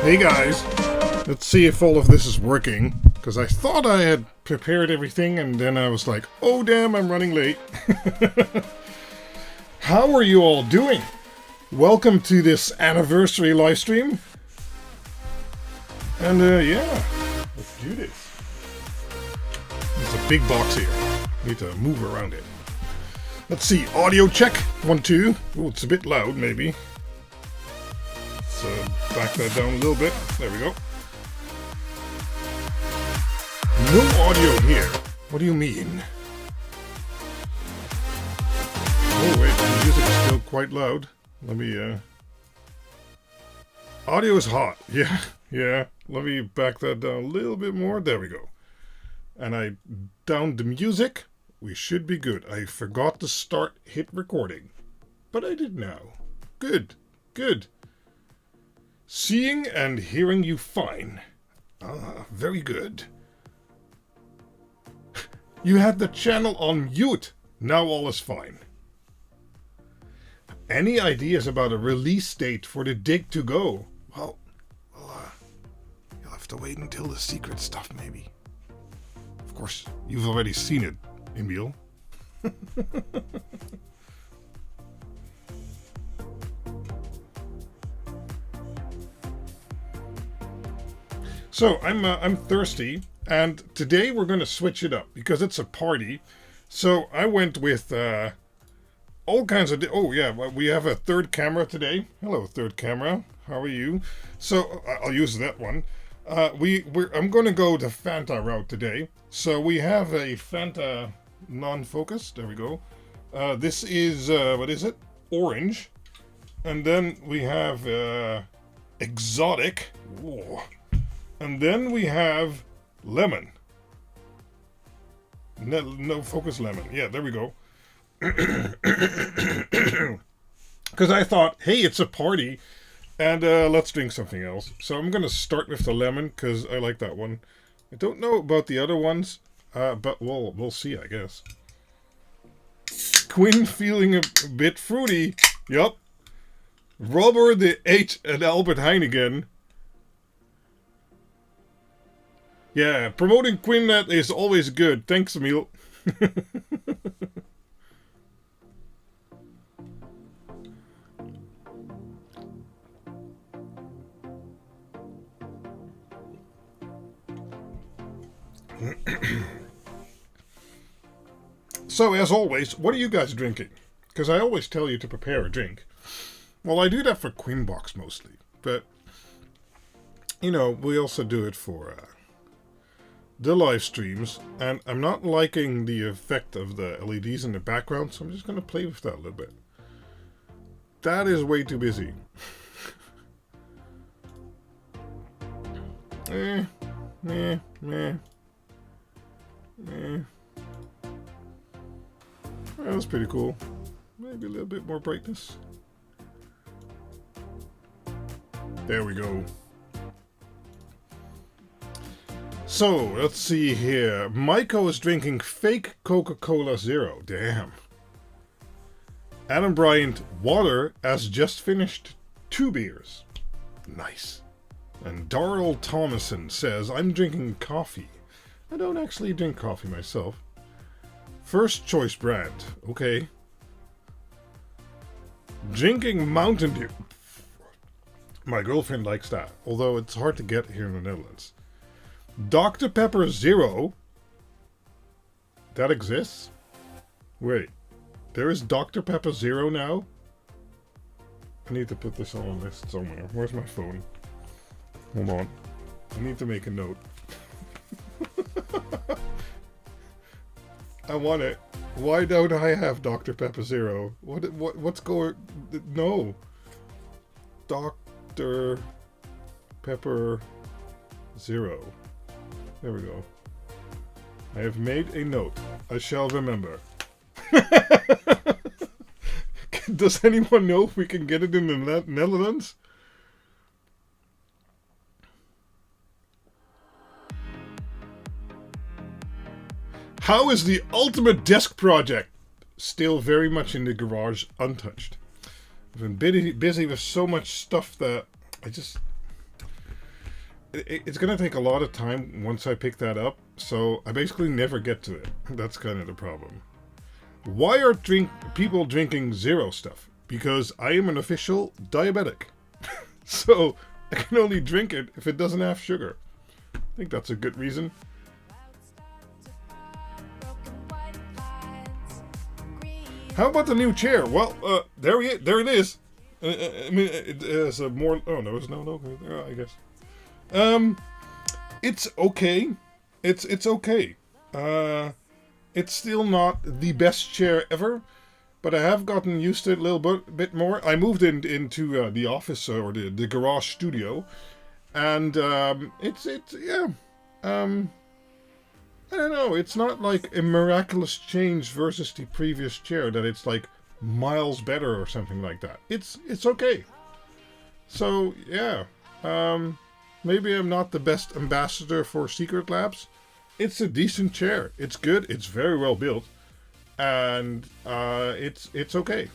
Hey guys, let's see if all of this is working, because I thought I had prepared everything and then I was like, oh damn, I'm running late. How are you all doing? Welcome to this anniversary live stream. And yeah, let's do this. It's a big box here. Need to move around it. Let's see, audio check, 1, 2. Oh, it's a bit loud maybe. Back that down a little bit. There we go. No audio here. What do you mean? Oh wait, the music is still quite loud. Let me audio is hot. Yeah. Let me back that down a little bit more. There we go. And I downed the music. We should be good. I forgot to hit recording. But I did now. Good. Seeing and hearing you fine. Ah, very good. You had the channel on mute. Now all is fine. Any ideas about a release date for the dig to go? Well, you'll have to wait until the secret stuff, maybe. Of course, you've already seen it, Emil. So I'm thirsty, and today we're going to switch it up because it's a party. So I went with all kinds of. Oh yeah, we have a third camera today. Hello, third camera. How are you? So I'll use that one. I'm going to go the Fanta route today. So we have a Fanta non-focus. There we go. This is what is it? Orange, and then we have exotic. Whoa. And then we have lemon. No focus lemon. Yeah, there we go. Because I thought, hey, it's a party, and let's drink something else. So I'm going to start with the lemon, because I like that one. I don't know about the other ones, but we'll see, I guess. Quinn feeling a bit fruity. Yup. Robert the H and Albert Heijn. Yeah, promoting Quinled is always good. Thanks, Emil. So, as always, what are you guys drinking? Because I always tell you to prepare a drink. Well, I do that for Queenbox mostly. But, you know, we also do it for the live streams, and I'm not liking the effect of the LEDs in the background, so I'm just going to play with that a little bit. That is way too busy. That was pretty cool. Maybe a little bit more brightness. There we go. So, let's see here. Maiko is drinking fake Coca-Cola Zero. Damn. Adam Bryant, water, has just finished 2 beers. Nice. And Darrell Thomason says, I'm drinking coffee. I don't actually drink coffee myself. First choice brand. Okay. Drinking Mountain Dew. My girlfriend likes that, although it's hard to get here in the Netherlands. Dr. Pepper Zero. That exists? Wait. There is Dr. Pepper Zero now? I need to put this on a list somewhere. Where's my phone? Hold on. I need to make a note. I want it. Why don't I have Dr. Pepper Zero? What's going... No. Dr. Pepper Zero. There we go. I have made a note. I shall remember. Does anyone know if we can get it in the Netherlands? How is the ultimate desk project still very much in the garage, untouched? I've been busy with so much stuff that I just... It's going to take a lot of time once I pick that up, so I basically never get to it. That's kind of the problem. Why are people drinking zero stuff? Because I am an official diabetic. So I can only drink it if it doesn't have sugar. I think that's a good reason. How about the new chair? Well, there it is. I mean, it is a more... Oh, no, there's no... I guess. It's okay. It's okay. It's still not the best chair ever, but I have gotten used to it a little bit more. I moved into the office or the garage studio, and yeah. I don't know. It's not like a miraculous change versus the previous chair that it's like miles better or something like that. It's okay. So yeah. Maybe I'm not the best ambassador for Secret Labs. It's a decent chair. It's good. It's very well built, and it's okay.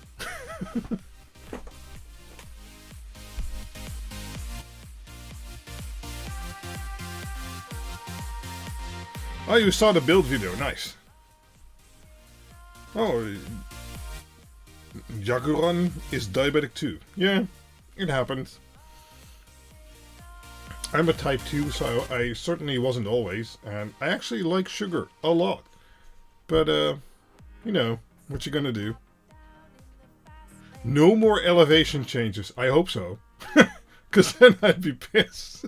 Oh, you saw the build video. Nice. Oh, Jaguran is diabetic too. Yeah, it happens. I'm a type 2, so I certainly wasn't always, and I actually like sugar a lot. But, you know, what you gonna do? No more elevation changes. I hope so. Because then I'd be pissed.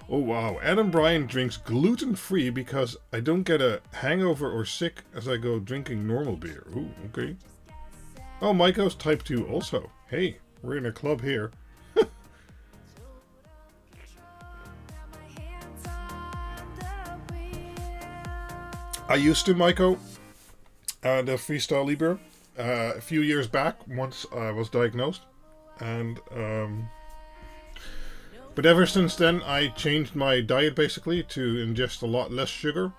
Oh, wow. Adam Bryan drinks gluten-free because I don't get a hangover or sick as I go drinking normal beer. Ooh, okay. Oh, Maiko's type 2 also. Hey, we're in a club here. I used to, Maiko, the Freestyle Libre, a few years back, once I was diagnosed. And, but ever since then, I changed my diet basically to ingest a lot less sugar.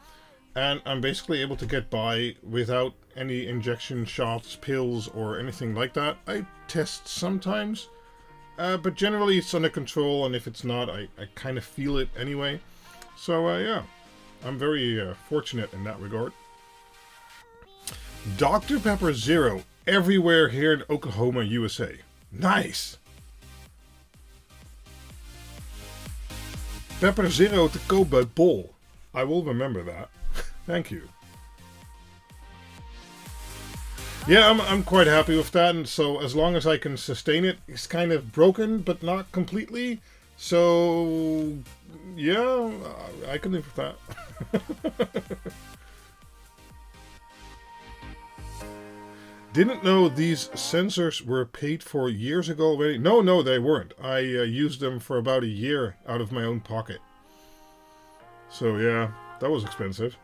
And I'm basically able to get by without any injection shots, pills, or anything like that. I test sometimes, but generally it's under control, and if it's not, I kind of feel it anyway. So, yeah. I'm very fortunate in that regard. Dr. Pepper Zero everywhere here in Oklahoma, USA. Nice! Pepper Zero te koop bij Bol. I will remember that. Thank you. Yeah, I'm quite happy with that, and so as long as I can sustain it, it's kind of broken, but not completely. So, yeah, I can live with that. Didn't know these sensors were paid for years ago already. No, they weren't. I used them for about a year out of my own pocket. So yeah, that was expensive.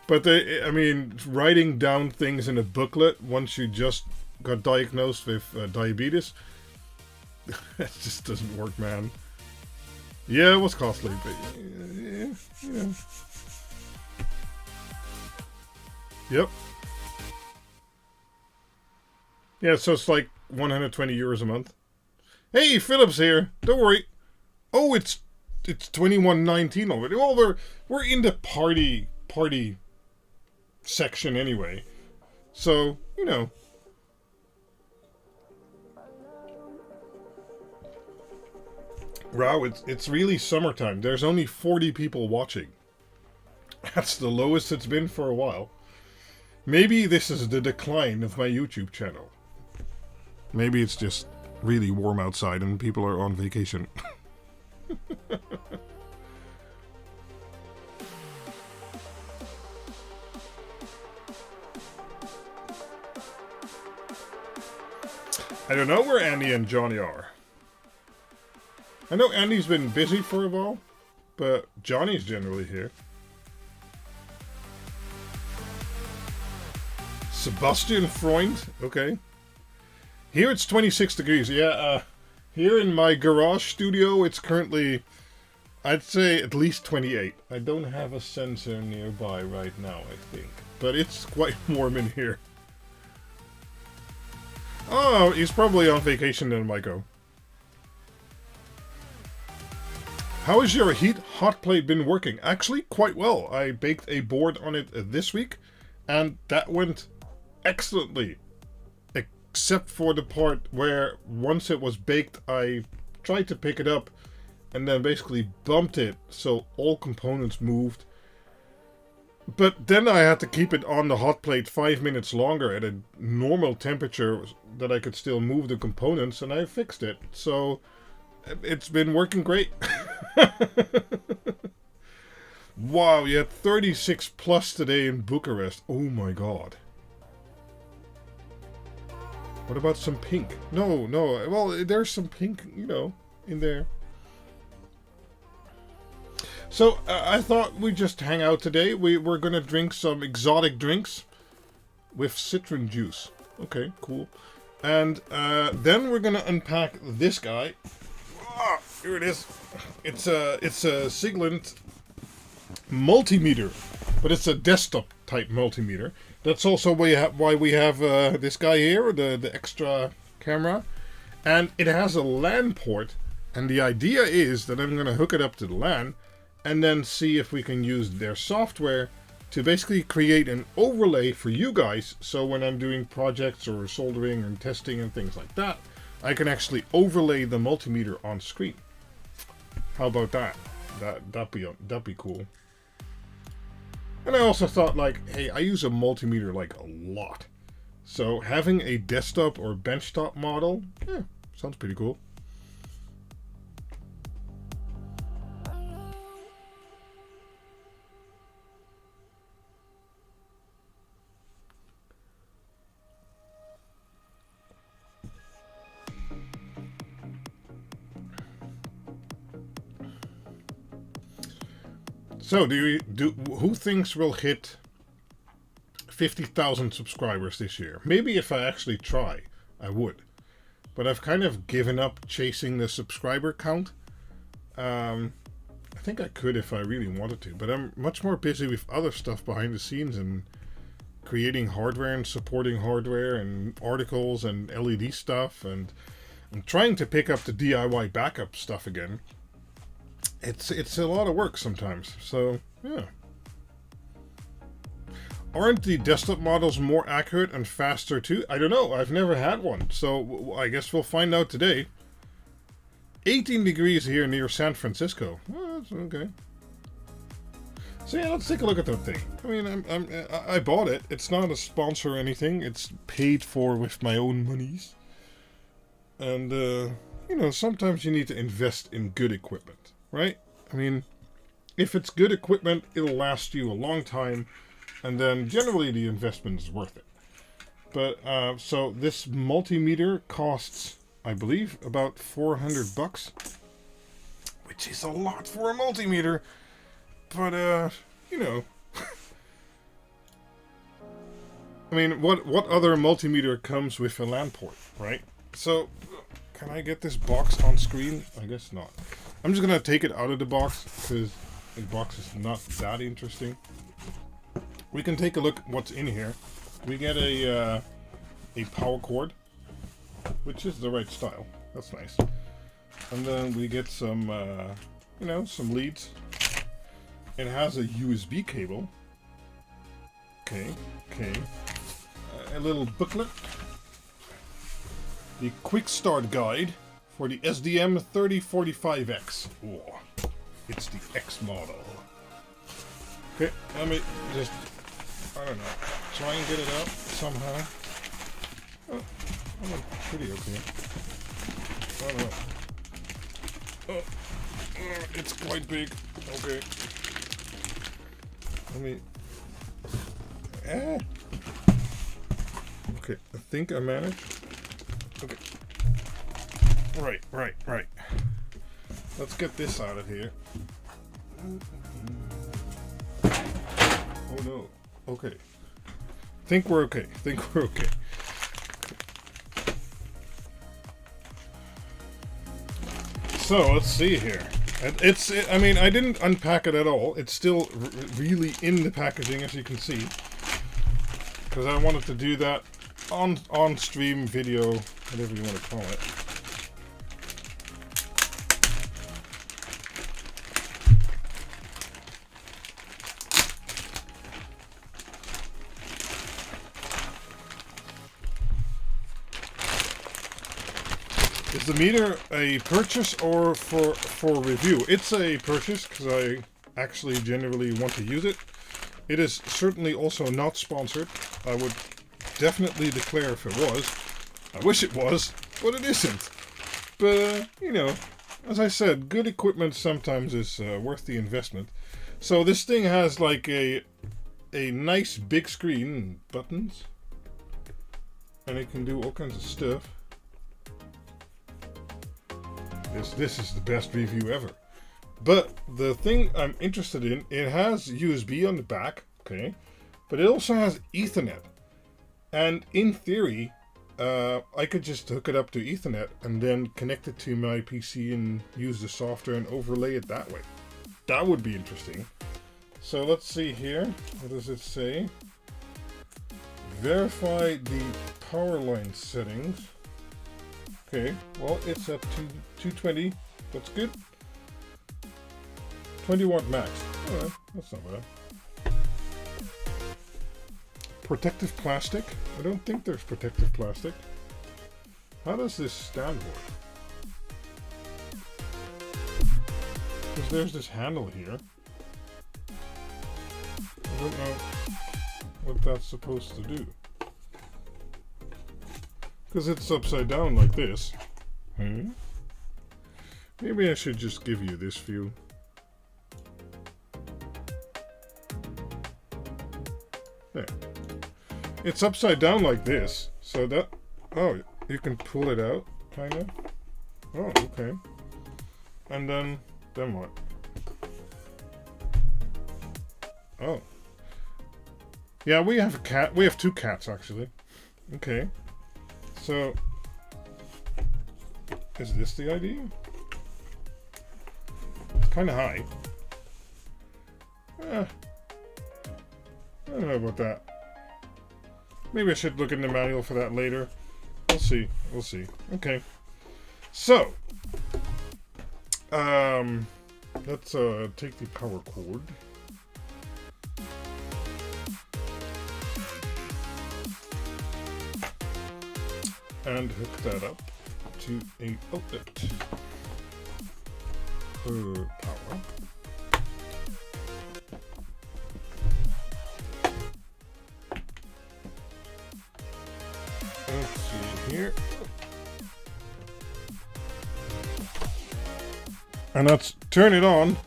But I mean, writing down things in a booklet once you just got diagnosed with diabetes, that just doesn't work, man. Yeah, it was costly, but yeah. Yep. Yeah, so it's like 120 euros a month. Hey, Philip's here. Don't worry. Oh, it's 21.19 already. Well, we're in the party section anyway. So, you know. Wow, it's really summertime. There's only 40 people watching. That's the lowest it's been for a while. Maybe this is the decline of my YouTube channel. Maybe it's just really warm outside and people are on vacation. I don't know where Andy and Johnny are. I know Andy's been busy for a while, but Johnny's generally here. Sebastian Freund, okay. Here it's 26 degrees. Yeah, here in my garage studio, it's currently, I'd say, at least 28. I don't have a sensor nearby right now, I think. But it's quite warm in here. Oh, he's probably on vacation then, Maiko. How has your heat hot plate been working? Actually, quite well. I baked a board on it this week, and that went excellently. Except for the part where once it was baked, I tried to pick it up and then basically bumped it so all components moved. But then I had to keep it on the hot plate 5 minutes longer at a normal temperature that I could still move the components, and I fixed it. So it's been working great. Wow, you had 36 plus today in Bucharest. Oh my god. What about some pink? No. Well, there's some pink, you know, in there. So, I thought we'd just hang out today. We're going to drink some exotic drinks with citron juice. Okay, cool. And then we're going to unpack this guy. Ah, here it is. It's a Siglent Multimeter, but it's a desktop type multimeter. That's also why we have this guy here, the extra camera. And it has a LAN port. And the idea is that I'm going to hook it up to the LAN and then see if we can use their software to basically create an overlay for you guys. So when I'm doing projects or soldering and testing and things like that, I can actually overlay the multimeter on screen. How about that? That'd be cool. And I also thought, like, hey, I use a multimeter like a lot. So having a desktop or benchtop model, yeah, sounds pretty cool. So, who thinks we'll hit 50,000 subscribers this year? Maybe if I actually try, I would. But I've kind of given up chasing the subscriber count. I think I could if I really wanted to, but I'm much more busy with other stuff behind the scenes and creating hardware and supporting hardware and articles and LED stuff, and I'm trying to pick up the DIY backup stuff again. It's a lot of work sometimes, so yeah. Aren't the desktop models more accurate and faster too? I don't know, I've never had one, so I guess we'll find out today. 18 degrees here near San Francisco. Well, that's okay. So yeah, let's take a look at that thing. I mean, I bought it. It's not a sponsor or anything. It's paid for with my own monies. And, you know, sometimes you need to invest in good equipment. Right? I mean, if it's good equipment, it'll last you a long time, and then generally the investment is worth it. But, so this multimeter costs, I believe, about $400, which is a lot for a multimeter, but, you know, I mean, what other multimeter comes with a LAN port, right? So, can I get this box on screen? I guess not. I'm just gonna take it out of the box because the box is not that interesting. We can take a look at what's in here. We get a power cord, which is the right style. That's nice. And then we get some, you know, some leads. It has a USB cable. Okay. A little booklet. The quick start guide for the SDM3045x. Oh, it's the X model. Okay, let me just, I don't know, try and get it out somehow. Oh, I'm pretty okay. I don't know. Oh, it's quite big. Okay. Let me... Okay, I think I managed. Okay, Right. Let's get this out of here. Oh no. Okay. Think we're okay. So let's see here. I mean, I didn't unpack it at all. It's still really in the packaging, as you can see, because I wanted to do that on stream video, whatever you want to call it. Is the meter a purchase or for review? It's a purchase because I actually generally want to use it. It is certainly also not sponsored. I would definitely declare if it was. I wish it was, but it isn't. But, you know, as I said, good equipment sometimes is worth the investment. So this thing has like a nice big screen, buttons, and it can do all kinds of stuff. This is the best review ever. But the thing I'm interested in, it has USB on the back, okay, but it also has Ethernet. And in theory, I could just hook it up to Ethernet and then connect it to my PC and use the software and overlay it that way. That would be interesting. So let's see here. What does it say? Verify the power line settings. Okay, well, it's at 220. That's good. 20 watt max. Alright, that's not bad. Protective plastic? I don't think there's protective plastic. How does this stand work? Because there's this handle here. I don't know what that's supposed to do. Because it's upside down like this. Maybe I should just give you this view. There. It's upside down like this. So that... Oh, you can pull it out, kind of. Oh, okay. And then what? Oh. Yeah, we have a cat. We have two cats, actually. Okay. So, is this the idea? It's kind of high. I don't know about that. Maybe I should look in the manual for that later. We'll see. We'll see. Okay. So, let's take the power cord. And hook that up to a outlet for power. Let's see here. And let's turn it on.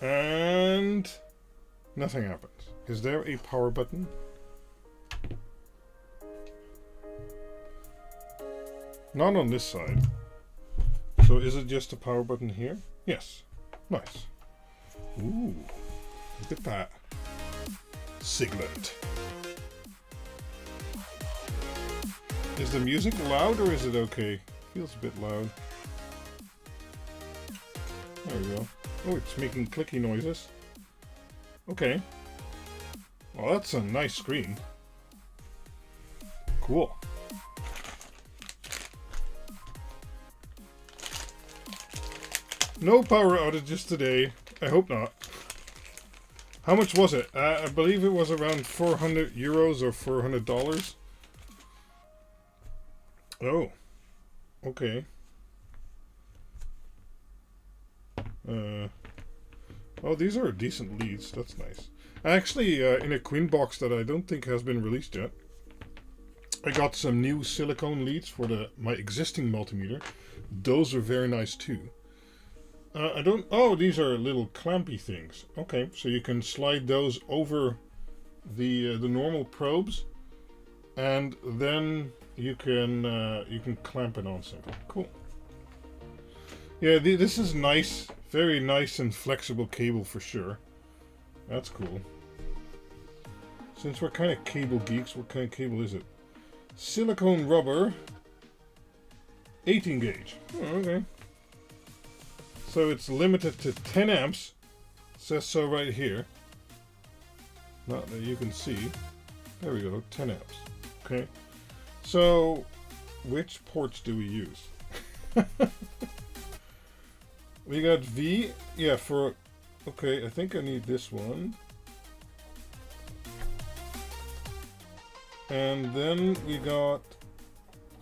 And nothing happens. Is there a power button? Not on this side. So is it just a power button here? Yes. Nice. Ooh. Look at that. Siglent. Is the music loud or is it okay? Feels a bit loud. There we go. Oh, it's making clicky noises. Okay. Well, that's a nice screen. Cool. No power outages today. I hope not. How much was it? I believe it was around 400 euros or $400. Oh. Okay. Oh, these are decent leads. That's nice. Actually, in a Queen box that I don't think has been released yet, I got some new silicone leads for my existing multimeter. Those are very nice too. Oh, these are little clampy things. Okay, so you can slide those over the normal probes, and then you can clamp it on something. Cool. Yeah, this is nice, very nice and flexible cable for sure. That's cool. Since we're kind of cable geeks, what kind of cable is it? Silicone rubber, 18 gauge. Oh, okay. So it's limited to 10 amps. It says so right here. Not that you can see. There we go, 10 amps. Okay. So, which ports do we use? We got V. Yeah, for... Okay, I think I need this one. And then we got...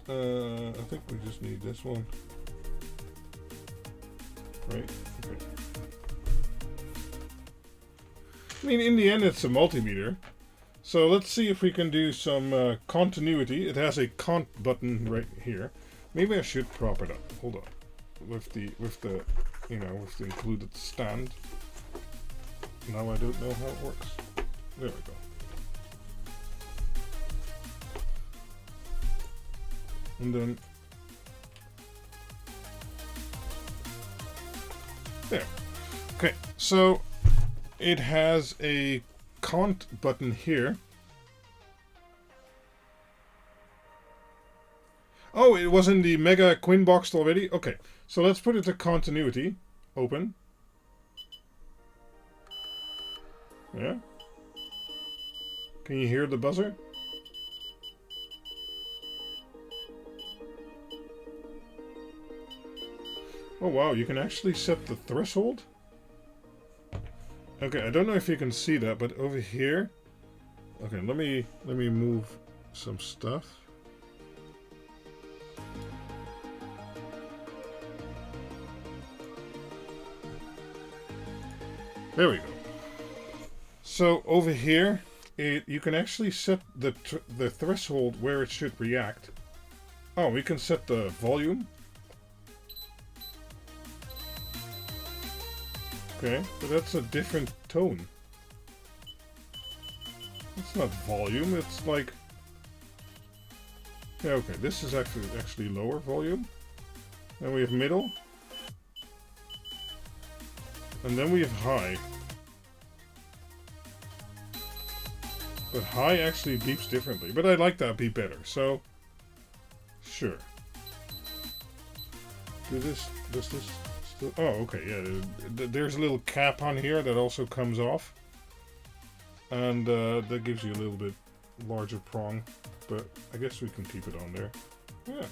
I think we just need this one. Right? Okay. I mean, in the end, it's a multimeter. So let's see if we can do some continuity. It has a cont button right here. Maybe I should prop it up. Hold on. With the included stand. Now I don't know how it works. There we go. And then there. Okay, so it has a cont button here. Oh, it was in the Mega Quinn box already? Okay, so let's put it to continuity. Open. Yeah. Can you hear the buzzer? Oh wow, you can actually set the threshold? Okay, I don't know if you can see that, but over here... Okay, let me move some stuff. There we go. So over here, you can actually set the threshold where it should react. Oh, we can set the volume. Okay, but that's a different tone. It's not volume, it's like... Yeah, okay, this is actually lower volume. Then we have middle. And then we have high. But high actually beeps differently. But I like that beep better, so... Sure. Does this still... Oh, okay, yeah. There's a little cap on here that also comes off. And that gives you a little bit larger prong. But I guess we can keep it on there. Yeah.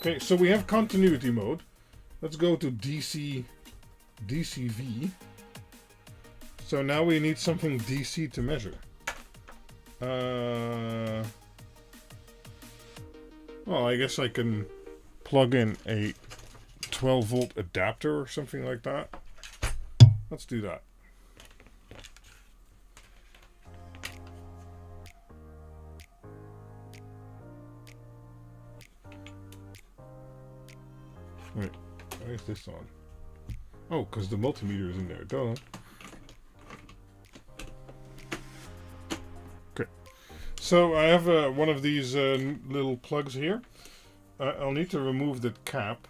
Okay, so we have continuity mode. Let's go to DCV. So now we need something DC to measure. Well, I guess I can plug in a 12-volt adapter or something like that. Let's do that. Wait, why is this on? Oh, because the multimeter is in there. Duh. Okay. So I have one of these little plugs here. I'll need to remove the cap.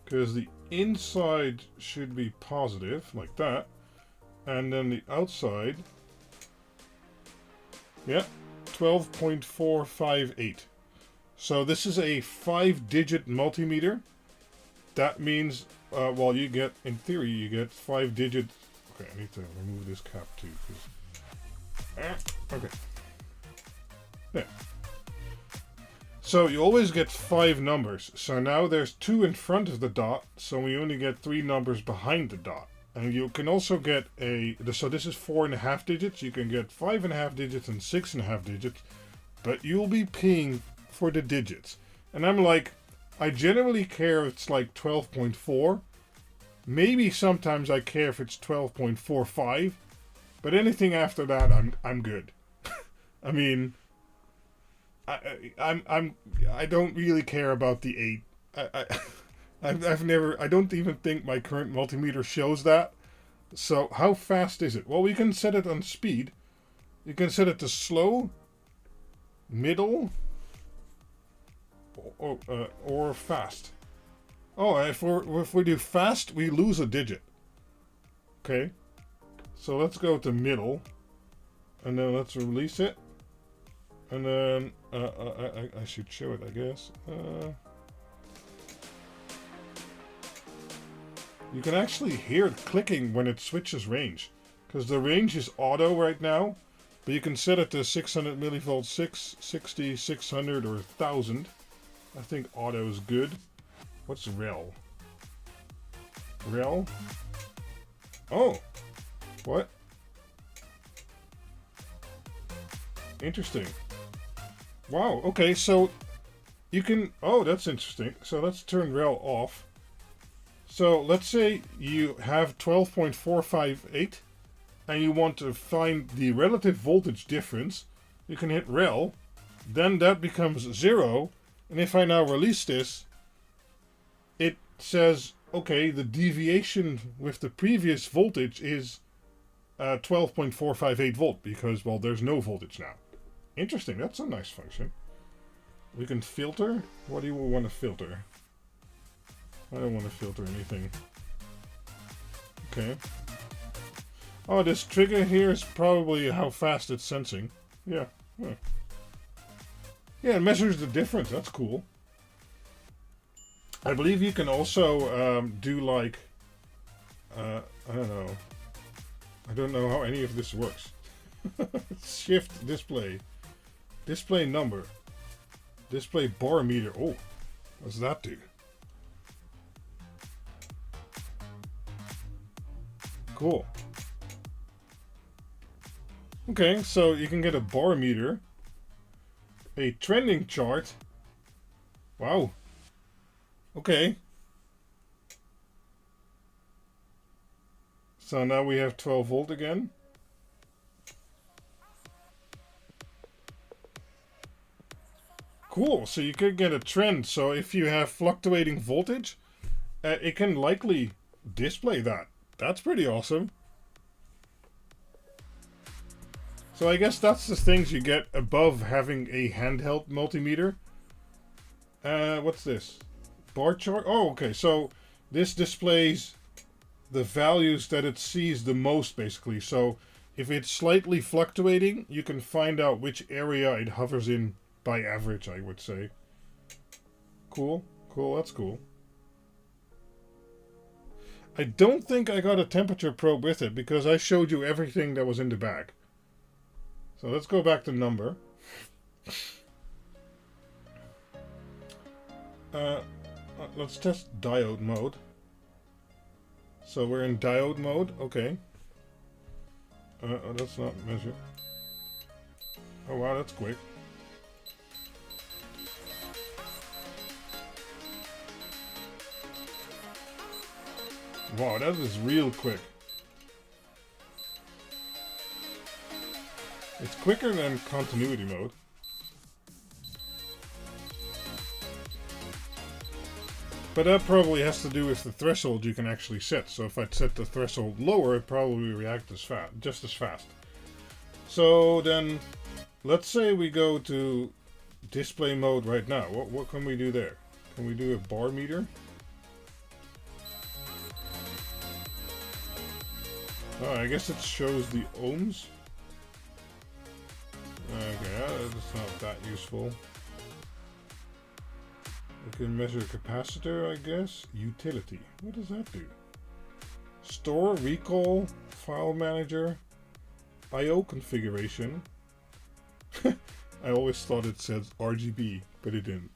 Because the inside should be positive, like that. And then the outside... Yeah, 12.458. So this is a 5-digit multimeter. That means, well, you get, in theory, you get 5 digits. Okay, I need to remove this cap too. Okay. There. So you always get 5 numbers. So now there's 2 in front of the dot. So we only get 3 numbers behind the dot. And you can also get so this is 4.5 digits. You can get 5.5 digits and 6.5 digits. But you'll be paying for the digits. And I'm like, I generally care if it's like 12.4. Maybe sometimes I care if it's 12.45. But anything after that, I'm good. I mean, I don't really care about the 8. I don't even think my current multimeter shows that. So how fast is it? Well, we can set it on speed. You can set it to slow, middle, or fast. Oh, if we do fast, we lose a digit. Okay, so let's go to middle, and then let's release it, and then I should show it, I guess. You can actually hear it clicking when it switches range, because the range is auto right now, but you can set it to 600 millivolts, 660, 600, or 1000. I think auto is good. What's rel? Rel? Oh! What? Interesting. Wow, okay, so you can... Oh, that's interesting. So let's turn rel off. So let's say you have 12.458 and you want to find the relative voltage difference. You can hit rel, then that becomes 0, and if I now release this, it says, okay, the deviation with the previous voltage is 12.458 volt, because, well, there's no voltage now. Interesting, that's a nice function. We can filter. What do you want to filter? I don't want to filter anything. Okay. Oh, this trigger here is probably how fast it's sensing. Yeah. Yeah, it measures the difference. That's cool. I believe you can also do like... I don't know. I don't know how any of this works. Shift display. Display number. Display bar meter. Oh, what's that do? Cool. Okay, so you can get a bar meter, a trending chart. Wow. Okay. So now we have 12 volt again. Cool, so you could get a trend. So if you have fluctuating voltage, it can likely display that. That's pretty awesome. So I guess that's the things you get above having a handheld multimeter. What's this? Bar chart? Oh, okay. So this displays the values that it sees the most, basically. So if it's slightly fluctuating, you can find out which area it hovers in by average, I would say. Cool. Cool, that's cool. I don't think I got a temperature probe with it, because I showed you everything that was in the bag. So let's go back to number. Let's test diode mode. So we're in diode mode, okay. That's not measured. Oh wow, that's quick. Wow, that is real quick. It's quicker than continuity mode. But that probably has to do with the threshold you can actually set. So if I set the threshold lower, it probably reacts just as fast. So then, let's say we go to display mode right now. What can we do there? Can we do a bar meter? Oh, I guess it shows the ohms. Okay, that's not that useful. We can measure capacitor, I guess. Utility. What does that do? Store, recall, file manager, I/O configuration. I always thought it said RGB, but it didn't.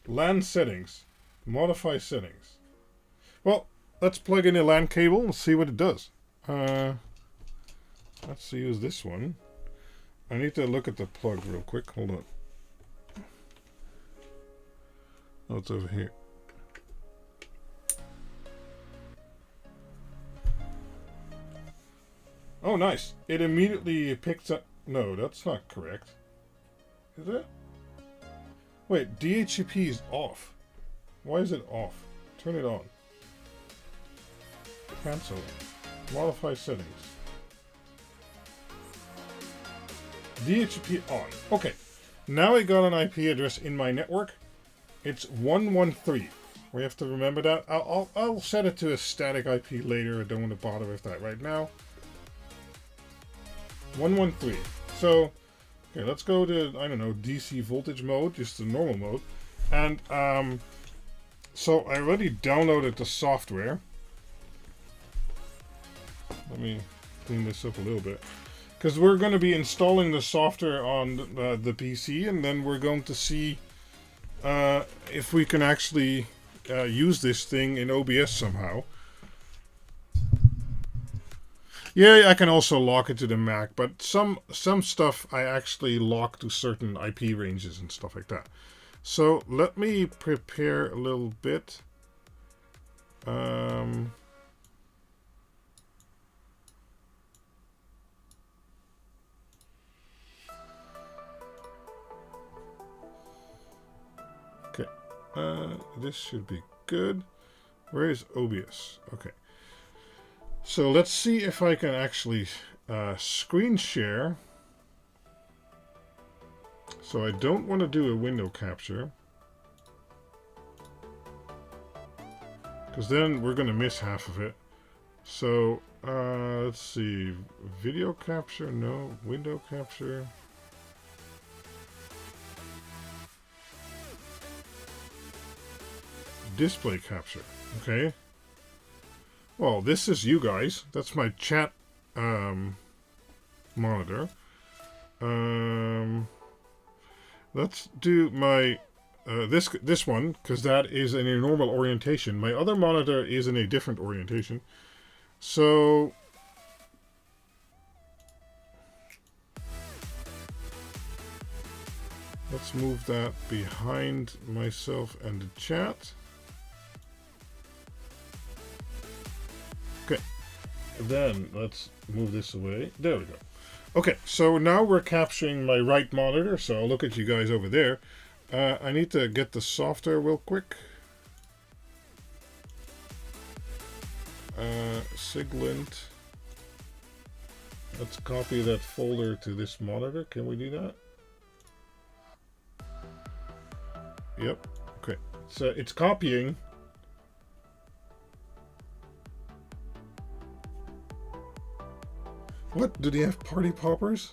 LAN settings. Modify settings. Well, let's plug in a LAN cable and see what it does. Let's use this one. I need to look at the plug real quick. Hold on. Oh, it's over here. Oh, nice. It immediately picks up... No, that's not correct. Is it? Wait, DHCP is off. Why is it off? Turn it on. Cancel. Modify settings. DHCP on. Okay. now I got an IP address in my network. It's 113. We have to remember that. I'll set it to a static IP later. I don't want to bother with that right now. 113. So, okay, let's go to, I don't know, DC voltage mode, just the normal mode. And, so I already downloaded the software. Let me clean this up a little bit. Because we're going to be installing the software on the PC, and then we're going to see if we can actually use this thing in OBS somehow. Yeah, I can also lock it to the Mac, but some stuff I actually lock to certain IP ranges and stuff like that. So let me prepare a little bit. Okay, this should be good. Where is OBS? Okay. So let's see if I can actually screen share. So I don't want to do a window capture, because then we're going to miss half of it. So let's see. Video capture, no. Window capture. Display capture. Okay. Well, this is you guys. That's my chat monitor. Let's do my this one, because that is in a normal orientation. My other monitor is in a different orientation. So let's move that behind myself and the chat. Okay, then let's move this away. There we go. Okay, so now we're capturing my right monitor, so I'll look at you guys over there. I need to get the software real quick. Siglent. Let's copy that folder to this monitor. Can we do that? Yep. Okay, so it's copying. What? Do they have party poppers?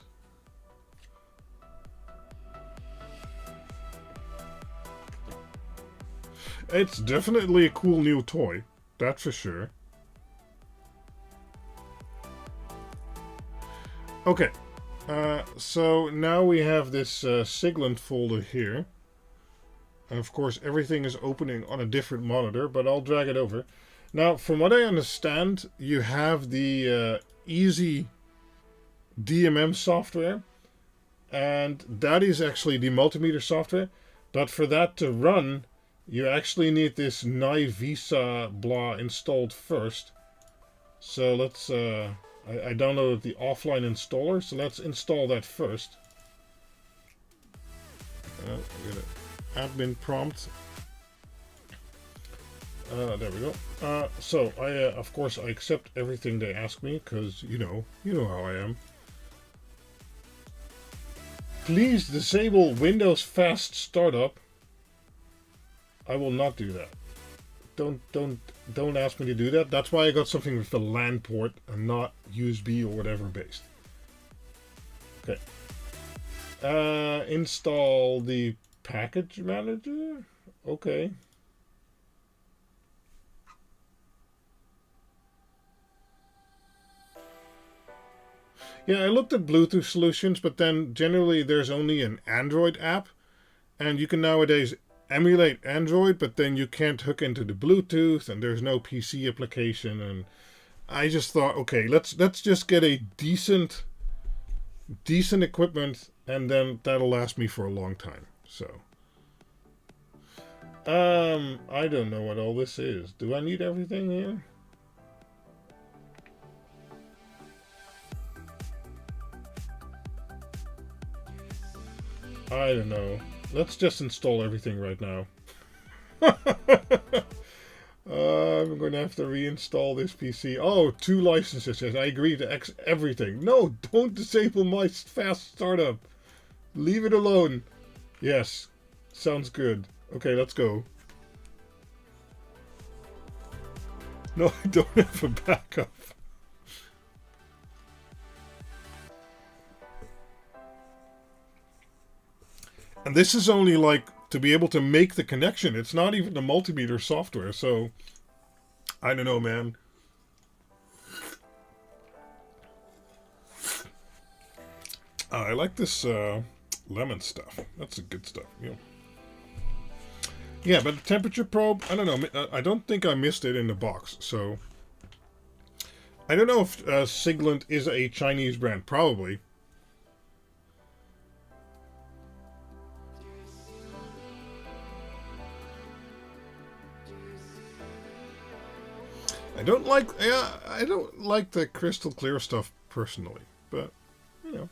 It's definitely a cool new toy. That's for sure. Okay. So now we have this Siglent folder here. And of course everything is opening on a different monitor, but I'll drag it over. Now, from what I understand, you have the easy DMM software, and that is actually the Multimeter software, but for that to run you actually need this NiVisa blah installed first. So let's I downloaded the offline installer, so let's install that first. We get an admin prompt. There we go. So I of course I accept everything they ask me, because you know how I am. Please disable Windows Fast Startup. I will not do that. Don't ask me to do that. That's why I got something with a LAN port and not USB or whatever based. Okay. Install the package manager. Okay. Yeah, I looked at Bluetooth solutions, but then generally there's only an Android app, and you can nowadays emulate Android, but then you can't hook into the Bluetooth, and there's no PC application. And I just thought, okay, let's just get a decent equipment, and then that'll last me for a long time. So I don't know what all this is. Do I need everything here? I don't know. Let's just install everything right now. I'm going to have to reinstall this PC. Oh, 2 licenses. Yes, I agree to everything. No, don't disable my fast startup. Leave it alone. Yes. Sounds good. Okay, let's go. No, I don't have a backup. And this is only like to be able to make the connection. It's not even the multimeter software, so I don't know, man. I like this lemon stuff. That's the good stuff. Yeah. Yeah, but the temperature probe, I don't know. I don't think I missed it in the box, so I don't know if Siglent is a Chinese brand. Probably. I don't like the crystal clear stuff personally, but you know.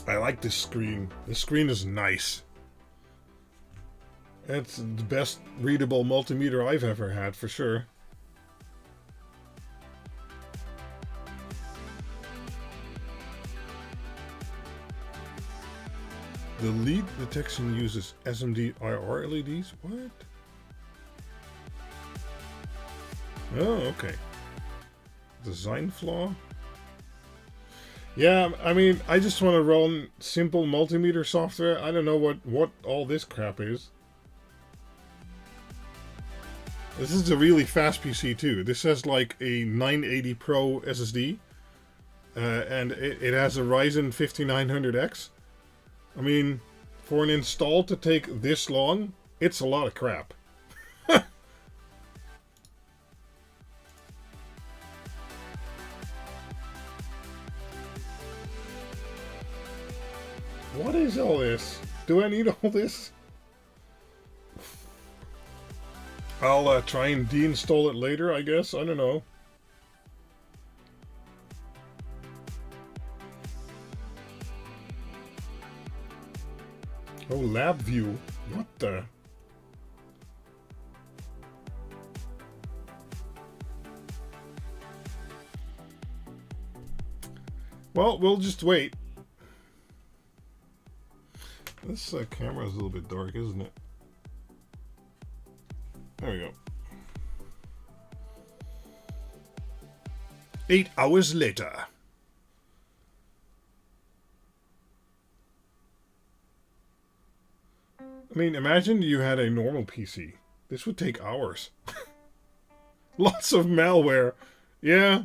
I like this screen. This screen is nice. It's the best readable multimeter I've ever had, for sure. The lead detection uses SMD IR LEDs? What? Oh, okay. Design flaw? Yeah, I mean, I just want to run simple multimeter software. I don't know what all this crap is. This is a really fast PC too. This has like a 980 Pro SSD. And it has a Ryzen 5900X. I mean, for an install to take this long, it's a lot of crap. What is all this? Do I need all this? I'll try and deinstall it later, I guess. I don't know. Oh, lab view. What the? Well, we'll just wait. This camera is a little bit dark, isn't it? There we go. 8 hours later. I mean, imagine you had a normal PC. This would take hours. Lots of malware. Yeah.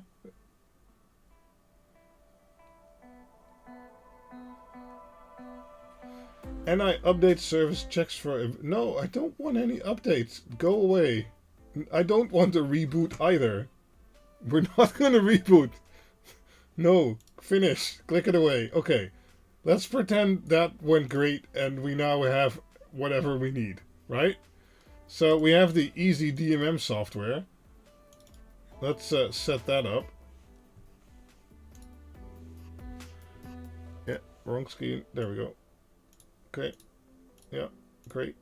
And I update service checks for... No, I don't want any updates. Go away. I don't want to reboot either. We're not going to reboot. No. Finish. Click it away. Okay. Let's pretend that went great and we now have whatever we need. Right? So we have the easy DMM software. Let's set that up. Yeah. Wrong screen. There we go. Okay. Yeah, great.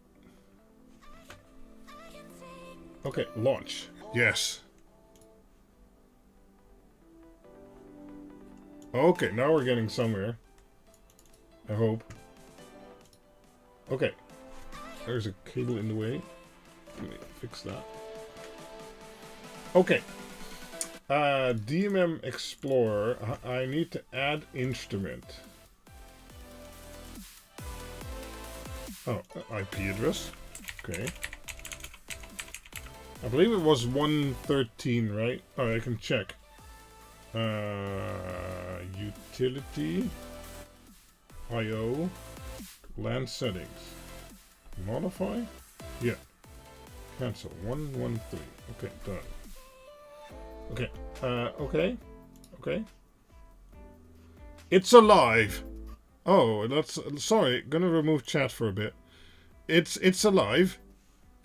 Okay, launch. Yes. Okay, now we're getting somewhere. I hope. Okay. There's a cable in the way. Let me fix that. Okay. DMM Explorer. I need to add instrument. Oh, IP address. Okay. I believe it was 113, right? Oh, I can check. Utility. IO. LAN settings. Modify? Yeah. Cancel. 113. Okay, done. Okay. Okay. Okay. It's alive! Oh, that's... Sorry, gonna remove chat for a bit. It's alive.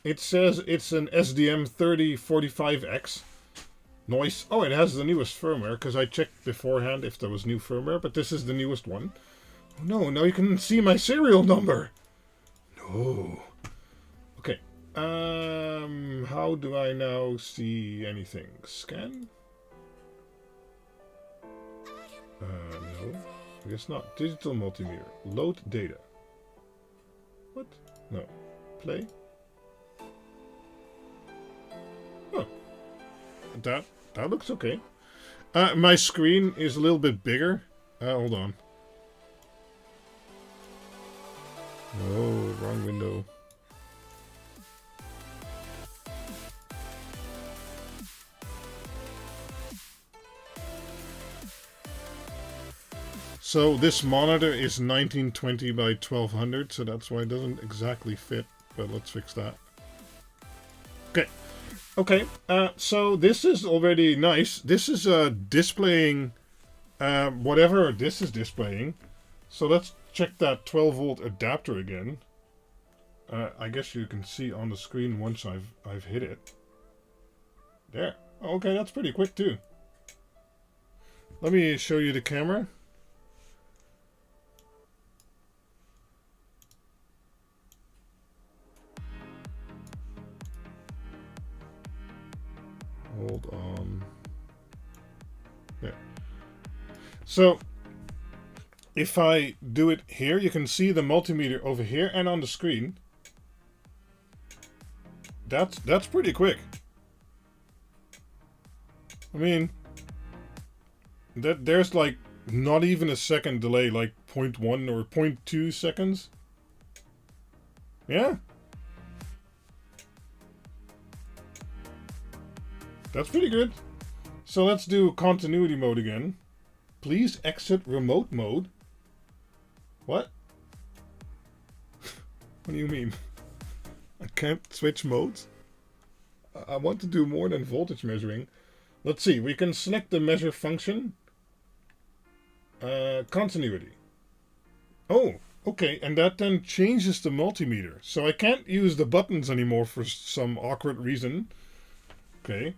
It says it's an SDM3045x. Nice. Oh, it has the newest firmware, because I checked beforehand if there was new firmware, but this is the newest one. Oh no, now you can see my serial number! No. Okay. How do I now see anything? Scan? No, I guess not. Digital multimeter. Load data. What? No. Play. Oh. That looks okay. My screen is a little bit bigger. Hold on. Oh, wrong window. So this monitor is 1920 by 1200, so that's why it doesn't exactly fit, but let's fix that. Okay. Okay, so this is already nice. This is displaying whatever this is displaying. So let's check that 12 volt adapter again. I guess you can see on the screen once I've hit it. There. Okay, that's pretty quick too. Let me show you the camera. Hold on. There. So if I do it here, you can see the multimeter over here and on the screen. That's pretty quick. I mean, there's like not even a second delay, like 0.1 or 0.2 seconds. Yeah. That's pretty good. So let's do continuity mode again. Please exit remote mode. What? What do you mean? I can't switch modes? I want to do more than voltage measuring. Let's see, we can select the measure function. Continuity. Oh, okay, and that then changes the multimeter. So I can't use the buttons anymore for some awkward reason. Okay.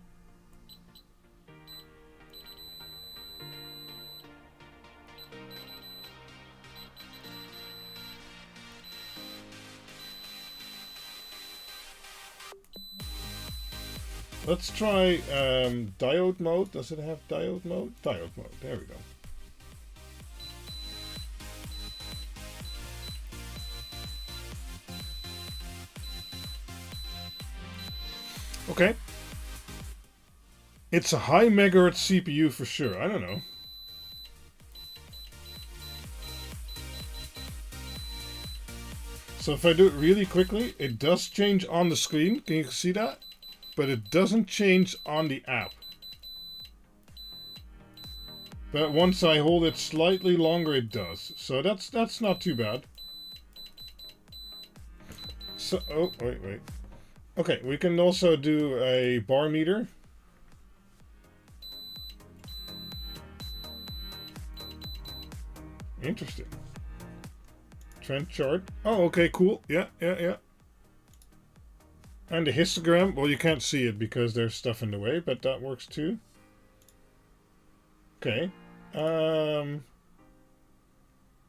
Let's try diode mode. Does it have diode mode? Diode mode. There we go. Okay. It's a high megahertz CPU for sure. I don't know. So if I do it really quickly, it does change on the screen. Can you see that? But it doesn't change on the app. But once I hold it slightly longer, it does. So that's not too bad. So, oh, wait. Okay, we can also do a bar meter. Interesting. Trend chart. Oh, okay, cool. Yeah. And the histogram, well, you can't see it because there's stuff in the way, but that works too. Okay.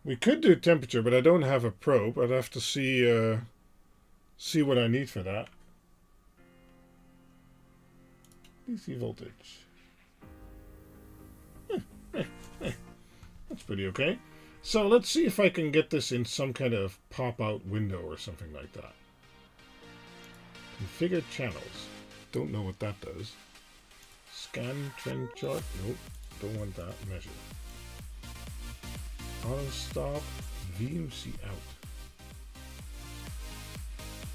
We could do temperature, but I don't have a probe. I'd have to see what I need for that. DC voltage. That's pretty okay. So let's see if I can get this in some kind of pop-out window or something like that. Configure channels. Don't know what that does. Scan trend chart. Nope. Don't want that. Measure. Auto stop. VMC out.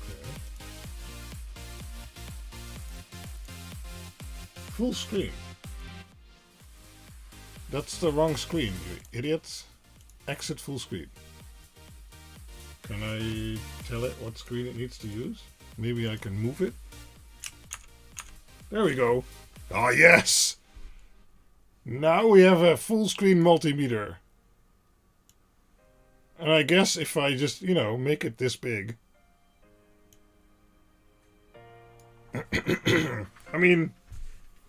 Okay. Full screen. That's the wrong screen, you idiots. Exit full screen. Can I tell it what screen it needs to use? Maybe I can move it. There we go. Ah, yes! Now we have a full screen multimeter. And I guess if I just, make it this big. I mean,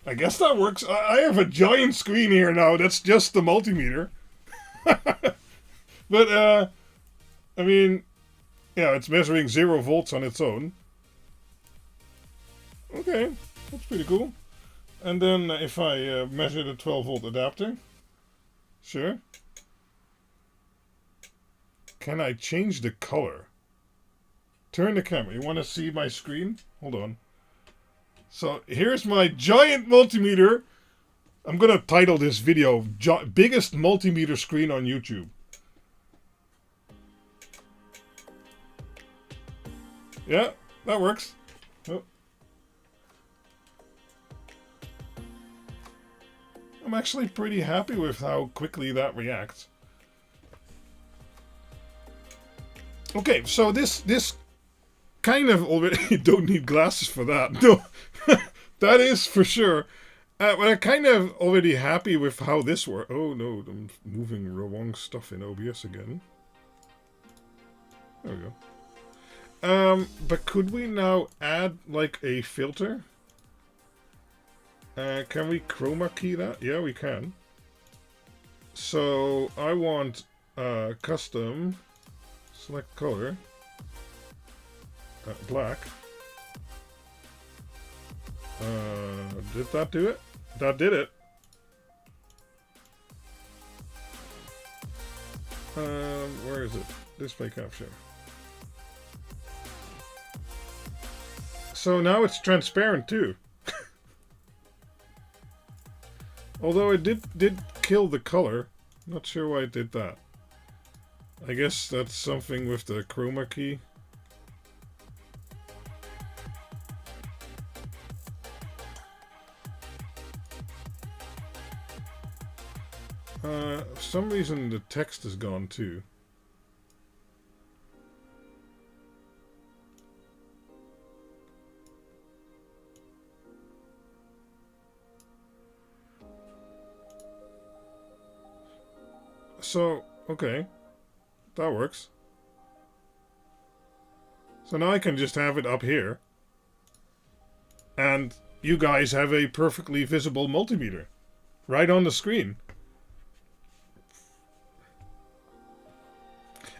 I guess that works. I have a giant screen here now. That's just the multimeter. But, I mean, it's measuring 0 volts on its own. Okay, that's pretty cool. And then if I measure the 12 volt adapter, sure. can I change the color? Turn the camera. You want to see my screen? Hold on. So here's my giant multimeter. I'm going to title this video Biggest Multimeter Screen on YouTube. Yeah, that works. Oh. I'm actually pretty happy with how quickly that reacts. Okay, so this kind of already don't need glasses for that. No, that is for sure. But I'm kind of already happy with how this works. Oh no, I'm moving the wrong stuff in OBS again. There we go. But could we now add like a filter? Can we chroma key that? Yeah, we can. So I want custom select color black. Did that do it? That did it. Where is it? Display capture. So now it's transparent too. Although it did kill the color. Not sure why it did that. I guess that's something with the chroma key. For some reason the text is gone too. So, okay. That works. So now I can just have it up here. And you guys have a perfectly visible multimeter. Right on the screen.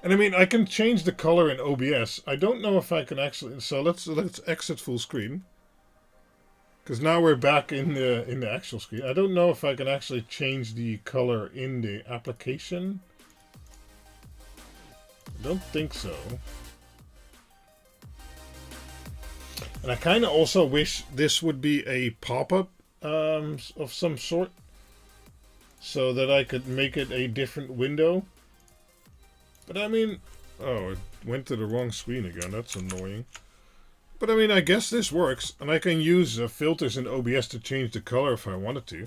And I mean, I can change the color in OBS. I don't know if I can actually... So let's exit full screen. Because now we're back in the actual screen. I don't know if I can actually change the color in the application. I don't think so. And I kind of also wish this would be a pop-up of some sort. So that I could make it a different window. But I mean... Oh, it went to the wrong screen again. That's annoying. But I mean, I guess this works. And I can use filters in OBS to change the color if I wanted to.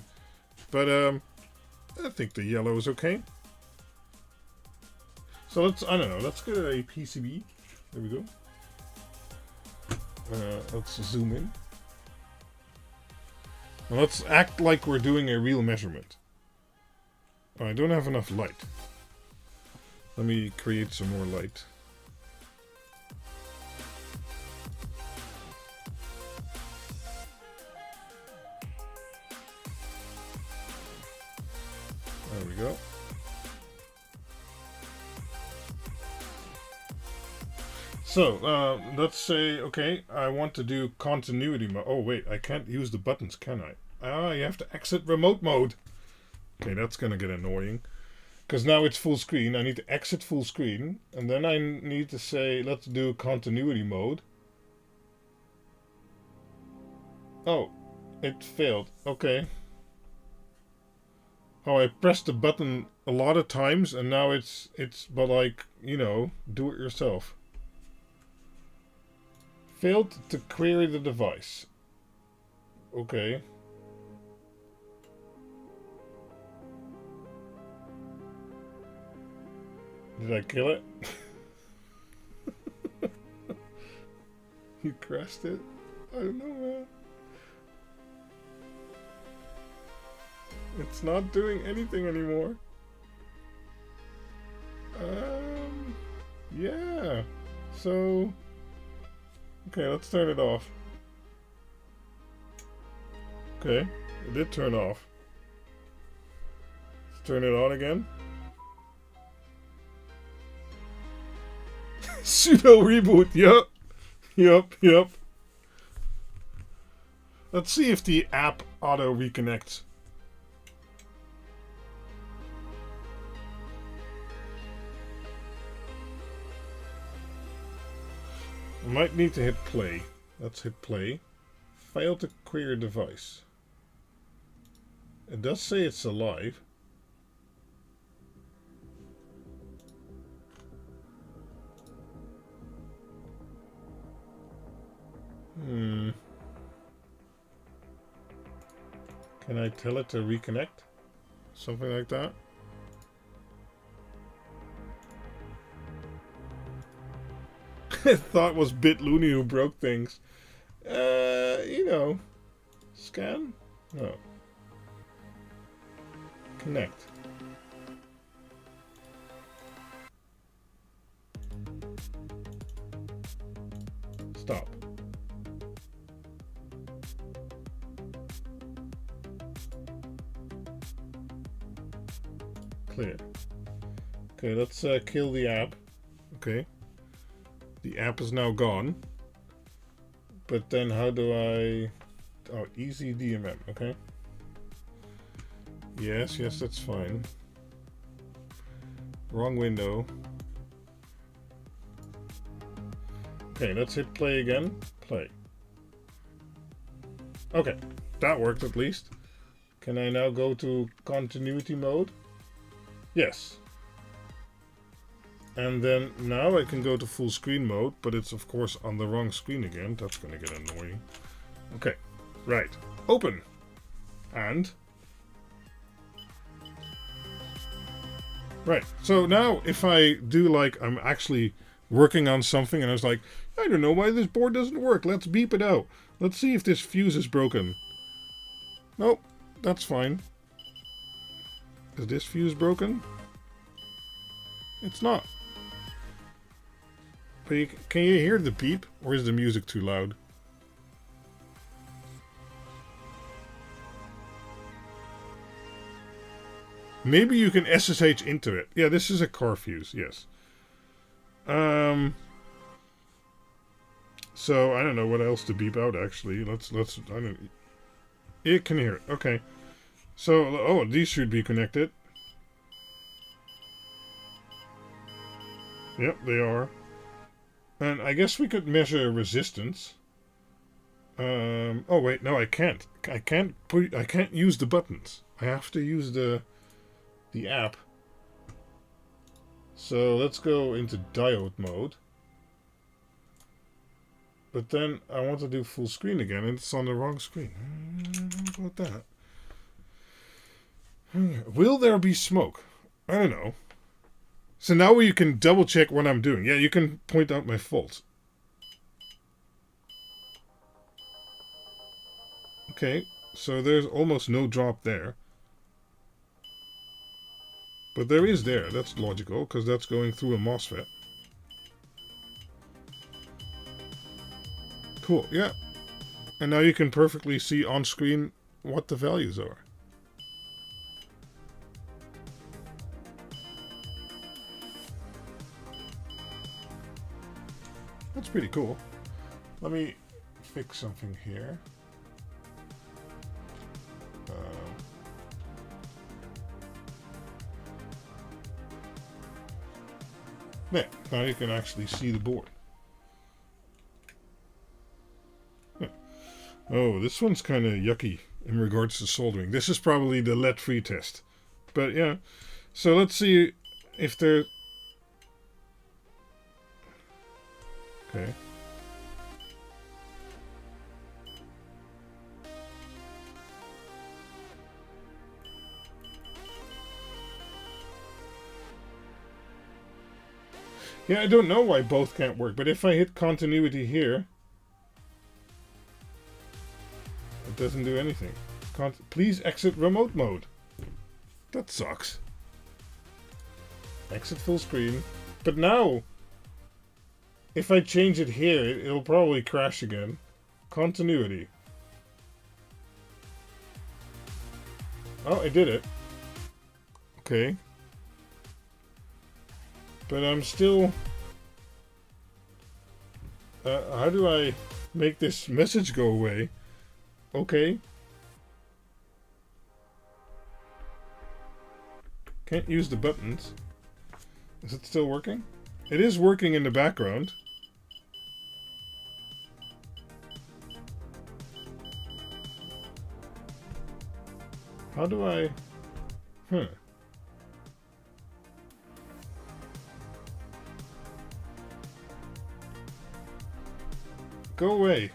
But I think the yellow is okay. So let's, I don't know, let's get a PCB. There we go. Let's zoom in. And let's act like we're doing a real measurement. Oh, I don't have enough light. Let me create some more light. There we go. So, let's say, okay, I want to do continuity mode. Oh, wait, I can't use the buttons, can I? Ah, you have to exit remote mode. Okay, that's gonna get annoying. Because now it's full screen. I need to exit full screen. And then I need to say, let's do continuity mode. Oh, it failed. Okay. Oh, I pressed the button a lot of times, and now it's but like, you know, do it yourself. Failed to query the device. Okay. Did I kill it? You crashed it? I don't know, man. It's not doing anything anymore. Yeah. So, okay, let's turn it off. Okay, it did turn off. Let's turn it on again. Pseudo reboot, yep. Yep. Let's see if the app auto reconnects. Might need to hit play. Let's hit play. Failed to query device. It does say it's alive. Can I tell it to reconnect? Something like that? I thought it was BitLooney who broke things. You know. Scan? No. Connect. Stop. Clear. Okay, let's kill the app. Okay. The app is now gone. But then how do I... Oh, easy DMM, okay. Yes, that's fine. Wrong window. Okay, let's hit play again. Play. Okay, that worked at least. Can I now go to continuity mode? Yes. And then now I can go to full screen mode, but it's of course on the wrong screen again. That's gonna get annoying. Okay, right. Open. And... Right, so now if I do like I'm actually working on something and I was like, I don't know why this board doesn't work. Let's beep it out. Let's see if this fuse is broken. Nope, that's fine. Is this fuse broken? It's not. But can you hear the beep? Or is the music too loud? Maybe you can SSH into it. Yeah, this is a car fuse, yes. So I don't know what else to beep out actually. Let's I don't. It can hear it. Okay. So oh, these should be connected. Yep, they are. And I guess we could measure resistance. Oh wait, no, I can't. I can't use the buttons. I have to use the app. So let's go into diode mode. But then I want to do full screen again, and it's on the wrong screen. How about that? Will there be smoke? I don't know. So now you can double check what I'm doing. Yeah, you can point out my faults. Okay, so there's almost no drop there. But there is there. That's logical, because that's going through a MOSFET. Cool, yeah. And now you can perfectly see on screen what the values are. That's pretty cool. Let me fix something here. Yeah, now you can actually see the board. Yeah. Oh, this one's kind of yucky in regards to soldering. This is probably the lead-free test. But yeah, so let's see if there... Okay. Yeah, I don't know why both can't work, but if I hit continuity here, it doesn't do anything. Please exit remote mode. That sucks. Exit full screen. But now, if I change it here, it'll probably crash again. Continuity. Oh, I did it. Okay. But I'm still... how do I make this message go away? Okay. Can't use the buttons. Is it still working? It is working in the background. How do I... Go away.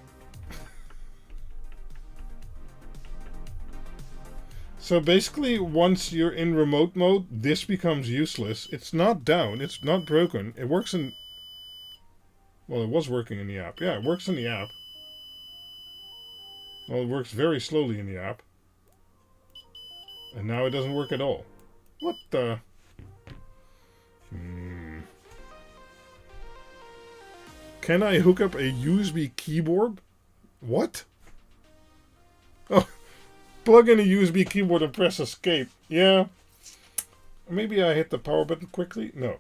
So basically, once you're in remote mode, this becomes useless. It's not down. It's not broken. It works in... Well, it was working in the app. Yeah, it works in the app. Well, it works very slowly in the app. And now it doesn't work at all. What the... Can I hook up a USB keyboard? What? Oh, plug in a USB keyboard and press escape. Yeah. Maybe I hit the power button quickly? No.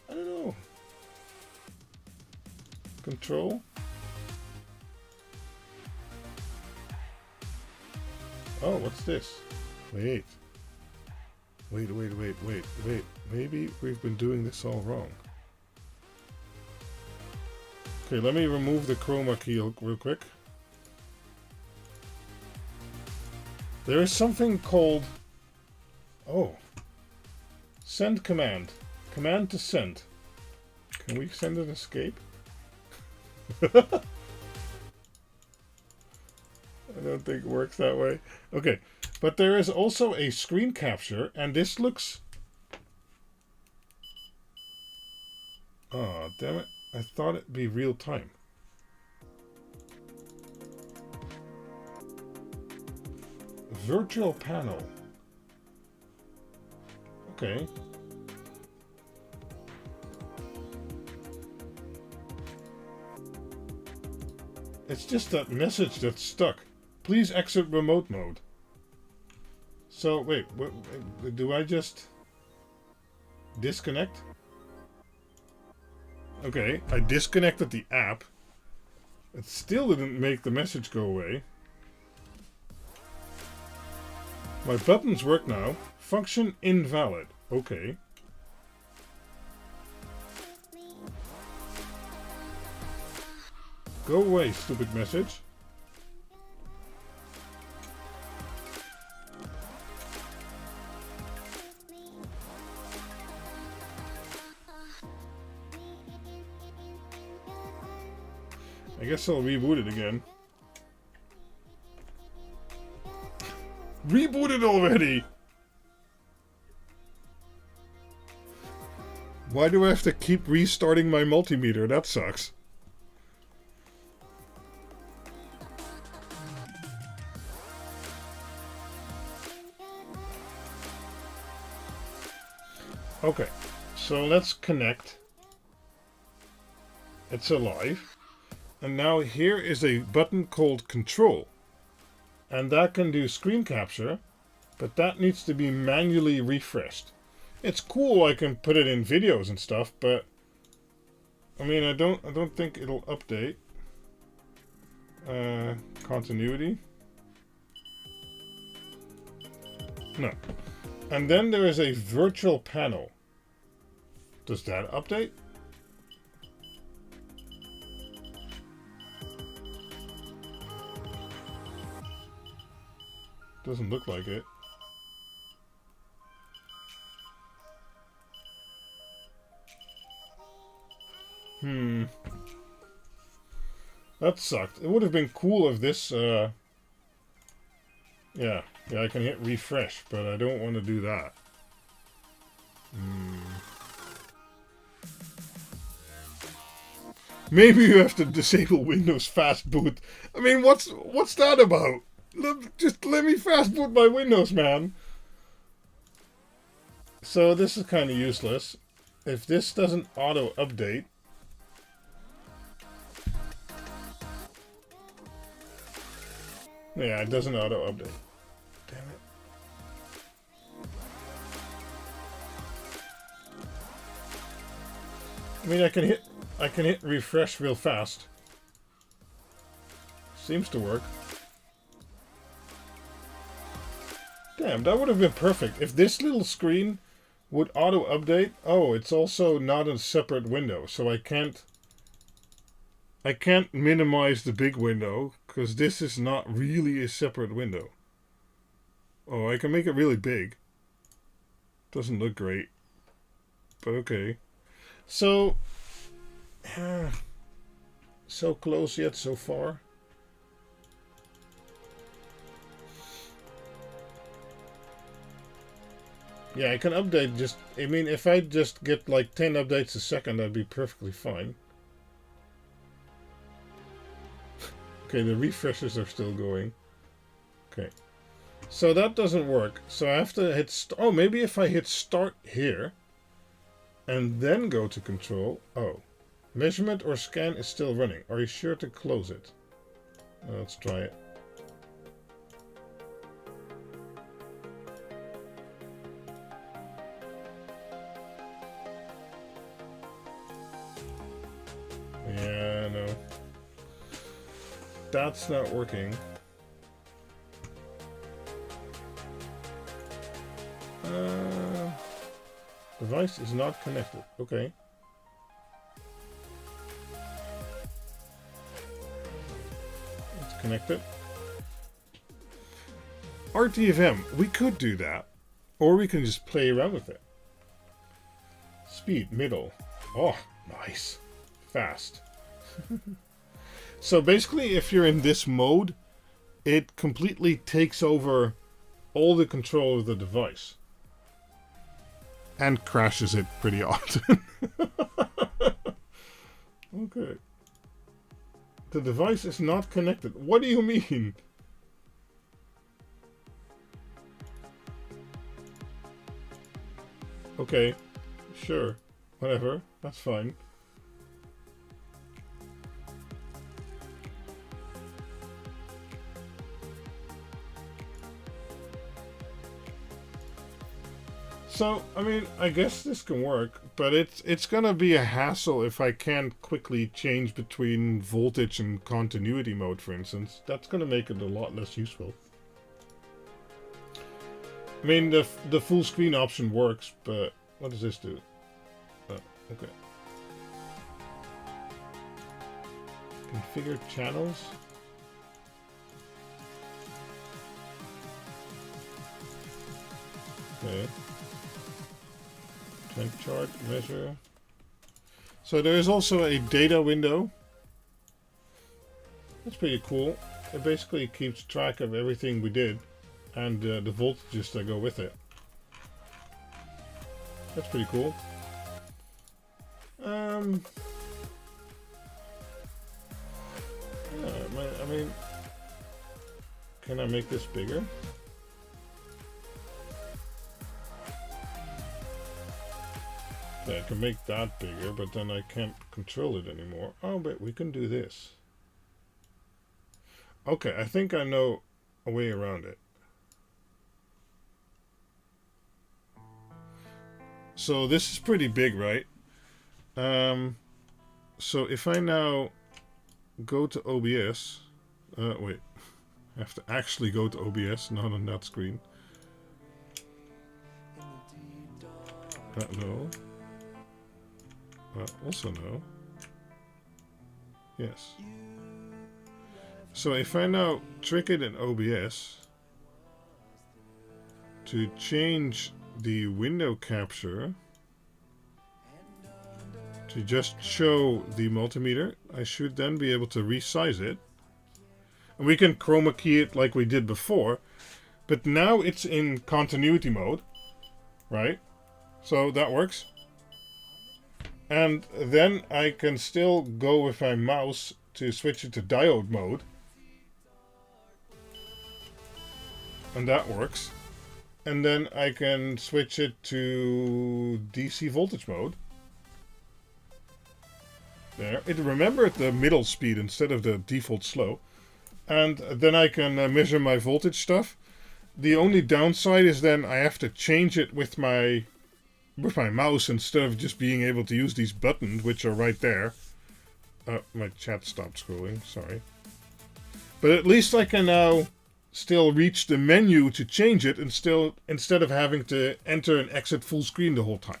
I don't know. Control. Oh, what's this? Wait. Wait. Maybe we've been doing this all wrong. Okay, let me remove the chroma key real quick. There is something called... Oh. Send command. Command to send. Can we send an escape? I don't think it works that way. Okay, but there is also a screen capture, and this looks... Oh, damn it. I thought it'd be real time. Virtual panel. Okay. It's just that message that's stuck. Please exit remote mode. So, wait, do I just disconnect? Okay, I disconnected the app. It still didn't make the message go away. My buttons work now. Function invalid. Okay. Go away, stupid message. I guess I'll reboot it again. Reboot it already! Why do I have to keep restarting my multimeter? That sucks. Okay, so let's connect. It's alive. And now here is a button called Control. And that can do screen capture, but that needs to be manually refreshed. It's cool I can put it in videos and stuff, but I mean I don't think it'll update. Continuity. No. And then there is a virtual panel. Does that update? Doesn't look like it. That sucked. It would have been cool if this, yeah, I can hit refresh, but I don't want to do that. Maybe you have to disable Windows Fast Boot. I mean, what's that about? Just let me fast boot my Windows, man. So this is kind of useless. If this doesn't auto update, yeah, it doesn't auto update. Damn it. I mean, I can hit refresh real fast. Seems to work. Damn, that would have been perfect. If this little screen would auto-update... Oh, it's also not a separate window, so I can't minimize the big window, because this is not really a separate window. Oh, I can make it really big. Doesn't look great. But okay. So... so close yet so far. Yeah, I can update just... I mean, if I just get like 10 updates a second, that'd be perfectly fine. Okay, the refreshes are still going. Okay. So that doesn't work. So I have to hit... Oh, maybe if I hit start here and then go to control... Oh. Measurement or scan is still running. Are you sure to close it? Let's try it. Yeah, no. That's not working. Device is not connected. Okay. It's connected. RTFM. We could do that. Or we can just play around with it. Speed, middle. Oh, nice. Fast. So basically, if you're in this mode, it completely takes over all the control of the device. And crashes it pretty often. Okay. The device is not connected. What do you mean? Okay. Sure. Whatever. That's fine. So, I mean, I guess this can work, but it's gonna be a hassle if I can't quickly change between voltage and continuity mode, for instance. That's gonna make it a lot less useful. I mean, the full screen option works, but what does this do? Oh, okay. Configure channels. Okay. Trend chart, measure. So there is also a data window. That's pretty cool. It basically keeps track of everything we did and the voltages that go with it. That's pretty cool. Yeah, I mean, can I make this bigger? Yeah, I can make that bigger, but then I can't control it anymore. Oh, but we can do this. Okay, I think I know a way around it. So this is pretty big, right? So if I now go to OBS, wait, I have to actually go to OBS, not on that screen. No. Also no. Yes. So if I now trick it in OBS to change the window capture to just show the multimeter, I should then be able to resize it. And we can chroma key it like we did before, but now it's in continuity mode, right? So that works. And then I can still go with my mouse to switch it to diode mode. And that works. And then I can switch it to DC voltage mode. There. It remembered the middle speed instead of the default slow. And then I can measure my voltage stuff. The only downside is then I have to change it with my mouse instead of just being able to use these buttons, which are right there. My chat stopped scrolling, sorry. But at least I can now still reach the menu to change it and instead of having to enter and exit full screen the whole time.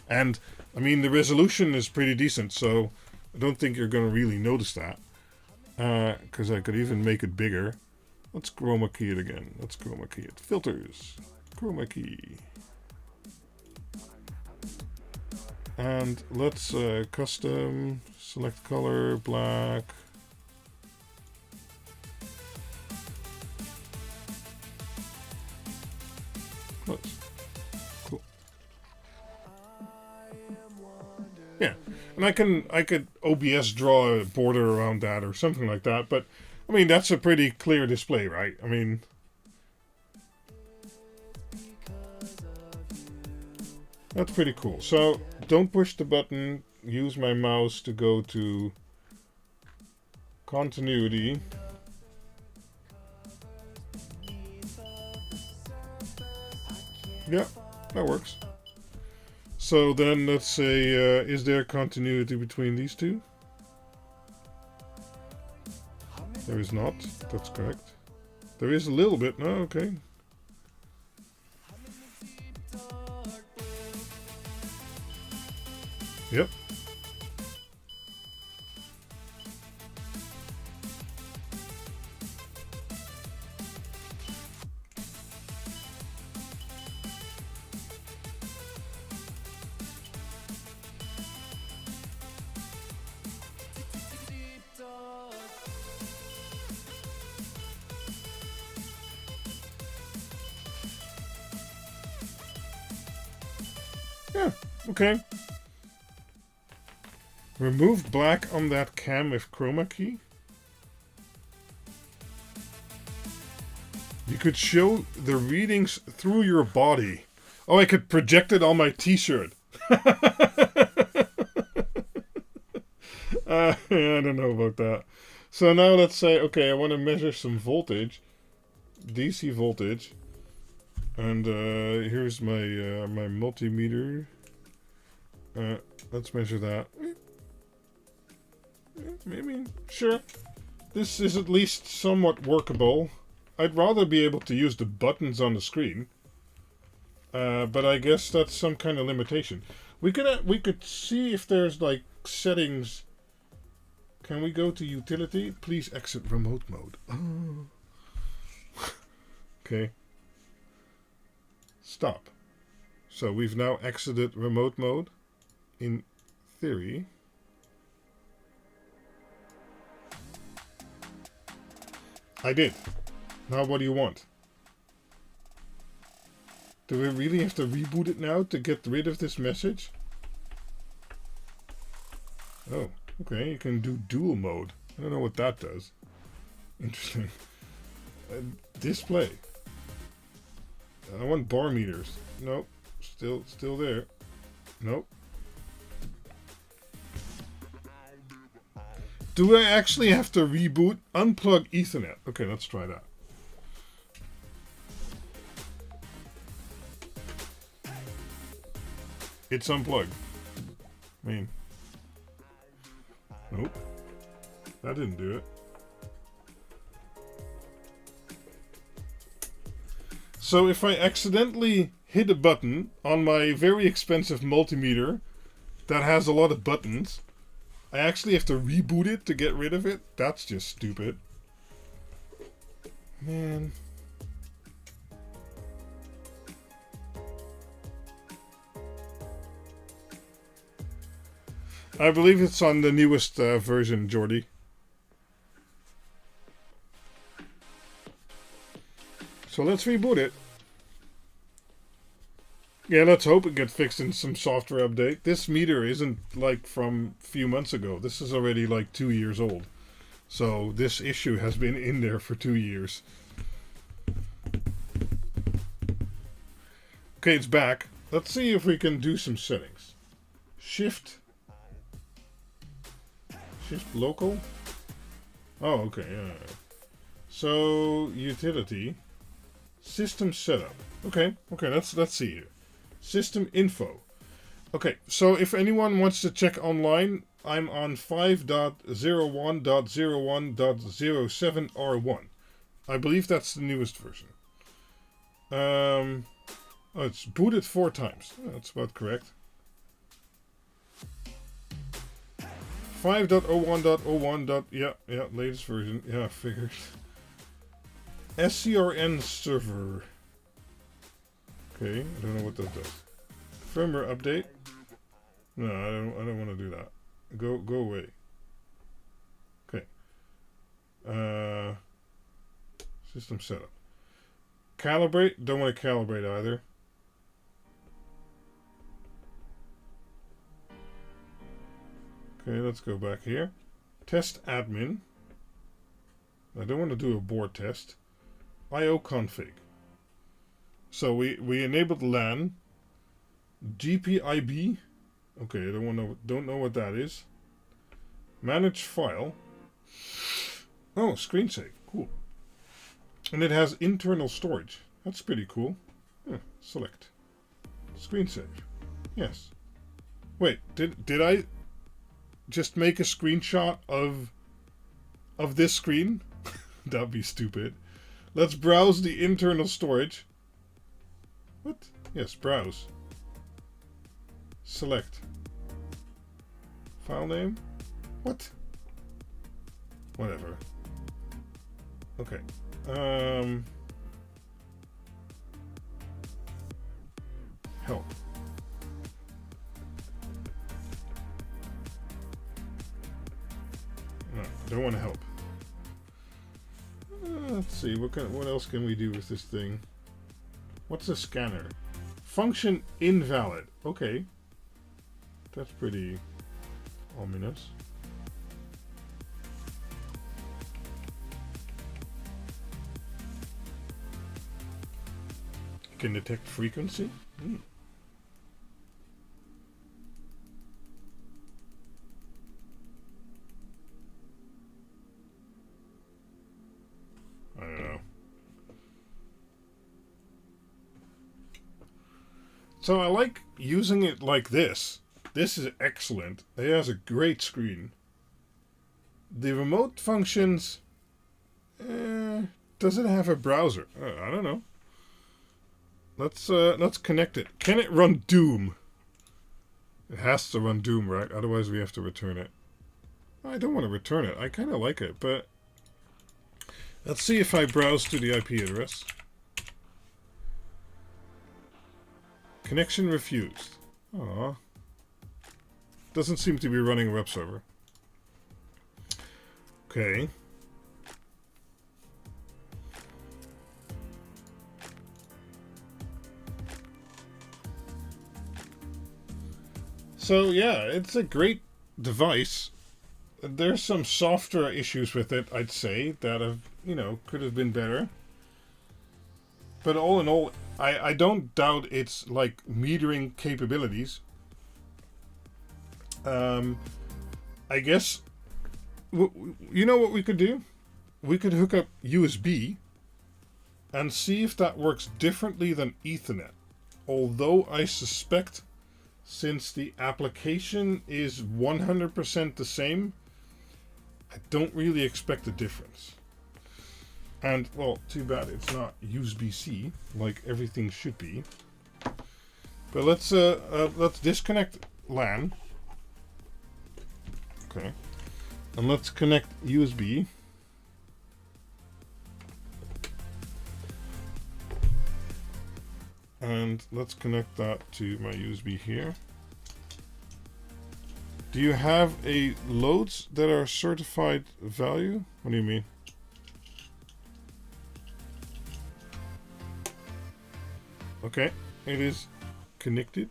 And, I mean, the resolution is pretty decent, so I don't think you're going to really notice that. Because I could even make it bigger. Let's chroma key it again. Let's chroma key it. Filters. Chroma key. And let's custom, select color, black. Close. Cool. Yeah, and I could OBS draw a border around that or something like that, but I mean that's a pretty clear display, right? I mean, that's pretty cool. So don't push the button, use my mouse to go to continuity. Yeah, that works. So then let's say, is there continuity between these two? There is not, that's correct. There is a little bit, no, okay. Yep. Yeah, okay. Remove black on that cam with chroma key. You could show the readings through your body. Oh, I could project it on my t-shirt. Yeah, I don't know about that. So now let's say, okay, I want to measure some voltage. DC voltage. And here's my my multimeter. Let's measure that. Maybe, sure. This is at least somewhat workable. I'd rather be able to use the buttons on the screen. But I guess that's some kind of limitation. We could see if there's like settings. Can we go to utility? Please exit remote mode. Oh. Okay. Stop. So we've now exited remote mode. In theory. I did. Now what do you want? Do we really have to reboot it now to get rid of this message? Oh, okay. You can do dual mode. I don't know what that does. Interesting. Display. I want bar meters. Nope. Still there. Nope. Do I actually have to reboot? Unplug Ethernet. Okay, let's try that. It's unplugged. I mean, nope. That didn't do it. So if I accidentally hit a button on my very expensive multimeter that has a lot of buttons, I actually have to reboot it to get rid of it? That's just stupid. Man. I believe it's on the newest version, Jordy. So let's reboot it. Yeah, let's hope it gets fixed in some software update. This meter isn't like from a few months ago. This is already like 2 years old. So this issue has been in there for 2 years. Okay, it's back. Let's see if we can do some settings. Shift local. Oh, okay. Yeah. So utility, system setup. Okay. Let's see here. System info. Okay, so if anyone wants to check online, I'm on 5.01.01.07R1. I believe that's the newest version. Oh, it's booted 4 times. Oh, that's about correct. 5.01.01. Yeah, latest version. Yeah, figured. SCRN server. Okay, I don't know what that does. Firmware update. No, I don't want to do that. Go away. Okay. System setup. Calibrate. Don't want to calibrate either. Okay, let's go back here. Test admin. I don't want to do a board test. IO config. So we enabled LAN. GPIB. Okay, I don't know what that is. Manage file. Oh, screen save. Cool. And it has internal storage. That's pretty cool. Select. Screen save. Yes. Wait, did I just make a screenshot of this screen? That'd be stupid. Let's browse the internal storage. What? Yes, browse. Select. File name? What? Whatever. Okay. Help. No, don't want to help. Let's see, what else can we do with this thing? What's a scanner? Function invalid. Okay. That's pretty ominous. Can detect frequency? I don't know. So I like using it like this. This is excellent. It has a great screen. The remote functions... does it have a browser? I don't know. Let's connect it. Can it run Doom? It has to run Doom, right? Otherwise we have to return it. I don't want to return it. I kind of like it, but... Let's see if I browse to the IP address. Connection refused. Aww. Doesn't seem to be running a web server. Okay. So yeah, it's a great device. There's some software issues with it, I'd say, that have, could have been better. But all in all, I don't doubt its, metering capabilities. I guess, you know what we could do? We could hook up USB and see if that works differently than Ethernet. Although I suspect, since the application is 100% the same, I don't really expect a difference. And, well, too bad it's not USB-C, like everything should be. But let's disconnect LAN. Okay. And let's connect USB. And let's connect that to my USB here. Do you have loads that are certified value? What do you mean? Okay, it is connected.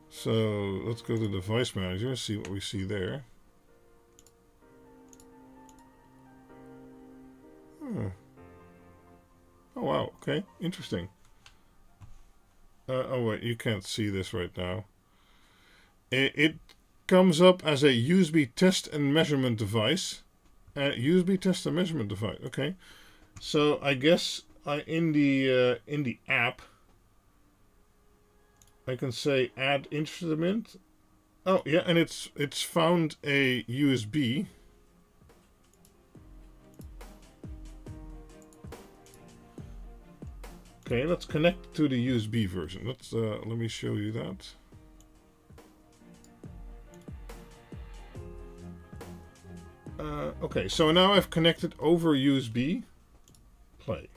So let's go to Device Manager and see what we see there. Oh wow, okay, interesting. Oh wait, you can't see this right now. It comes up as a USB test and measurement device. USB test and measurement device, okay. So I guess in the app, I can say add instrument. Oh yeah, and it's found a USB. Okay, let's connect to the USB version. Let me show you that. Okay, so now I've connected over USB. Play.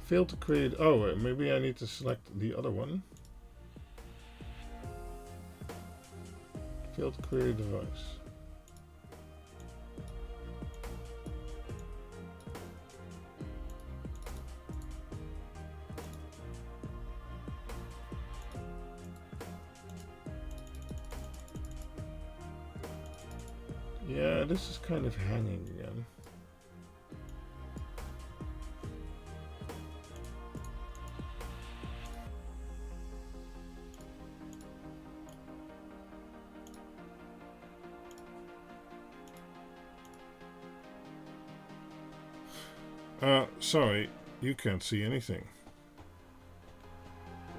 Failed to create. Oh, wait, maybe I need to select the other one. Failed to create a device. Yeah, this is kind of hanging again. Sorry, you can't see anything.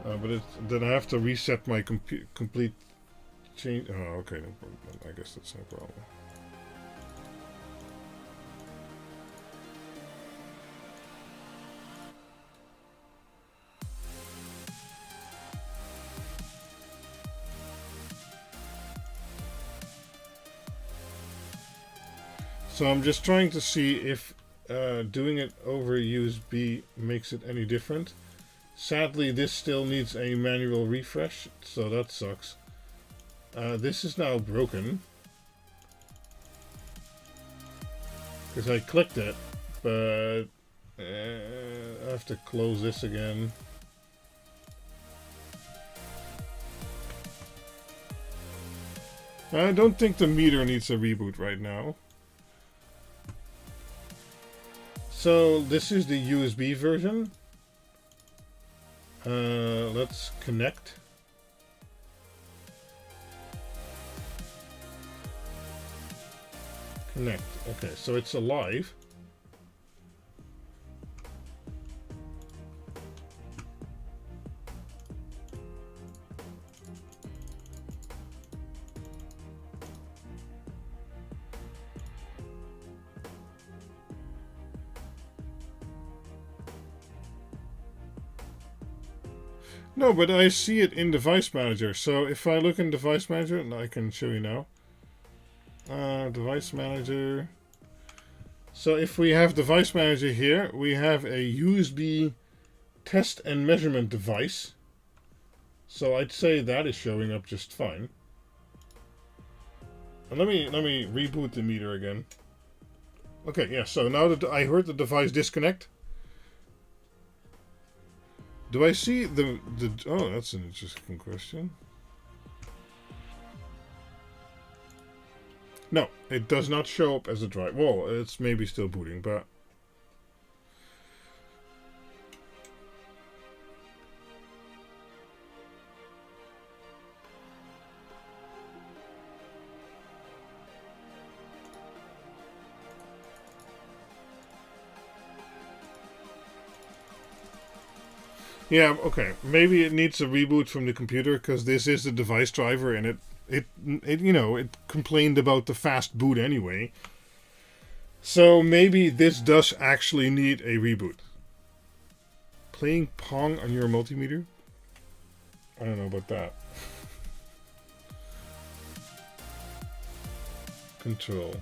But then I have to reset my complete change. Oh, okay, no problem. I guess that's no problem. So I'm just trying to see if doing it over USB makes it any different. Sadly, this still needs a manual refresh, so that sucks. This is now broken. Because I clicked it, but I have to close this again. I don't think the meter needs a reboot right now. So this is the USB version. Let's connect. Connect. Okay, so it's alive. No, but I see it in Device Manager. So if I look in Device Manager, and I can show you now. Device Manager. So if we have Device Manager here, we have a USB test and measurement device. So I'd say that is showing up just fine. And let me reboot the meter again. Okay, yeah. So now that I heard the device disconnect. Do I see the oh, that's an interesting question. No, it does not show up as a drive. Well, it's maybe still booting, but yeah, okay. Maybe it needs a reboot from the computer because this is the device driver, and it you know, it complained about the fast boot anyway. So maybe this does actually need a reboot. Playing Pong on your multimeter? I don't know about that. Control.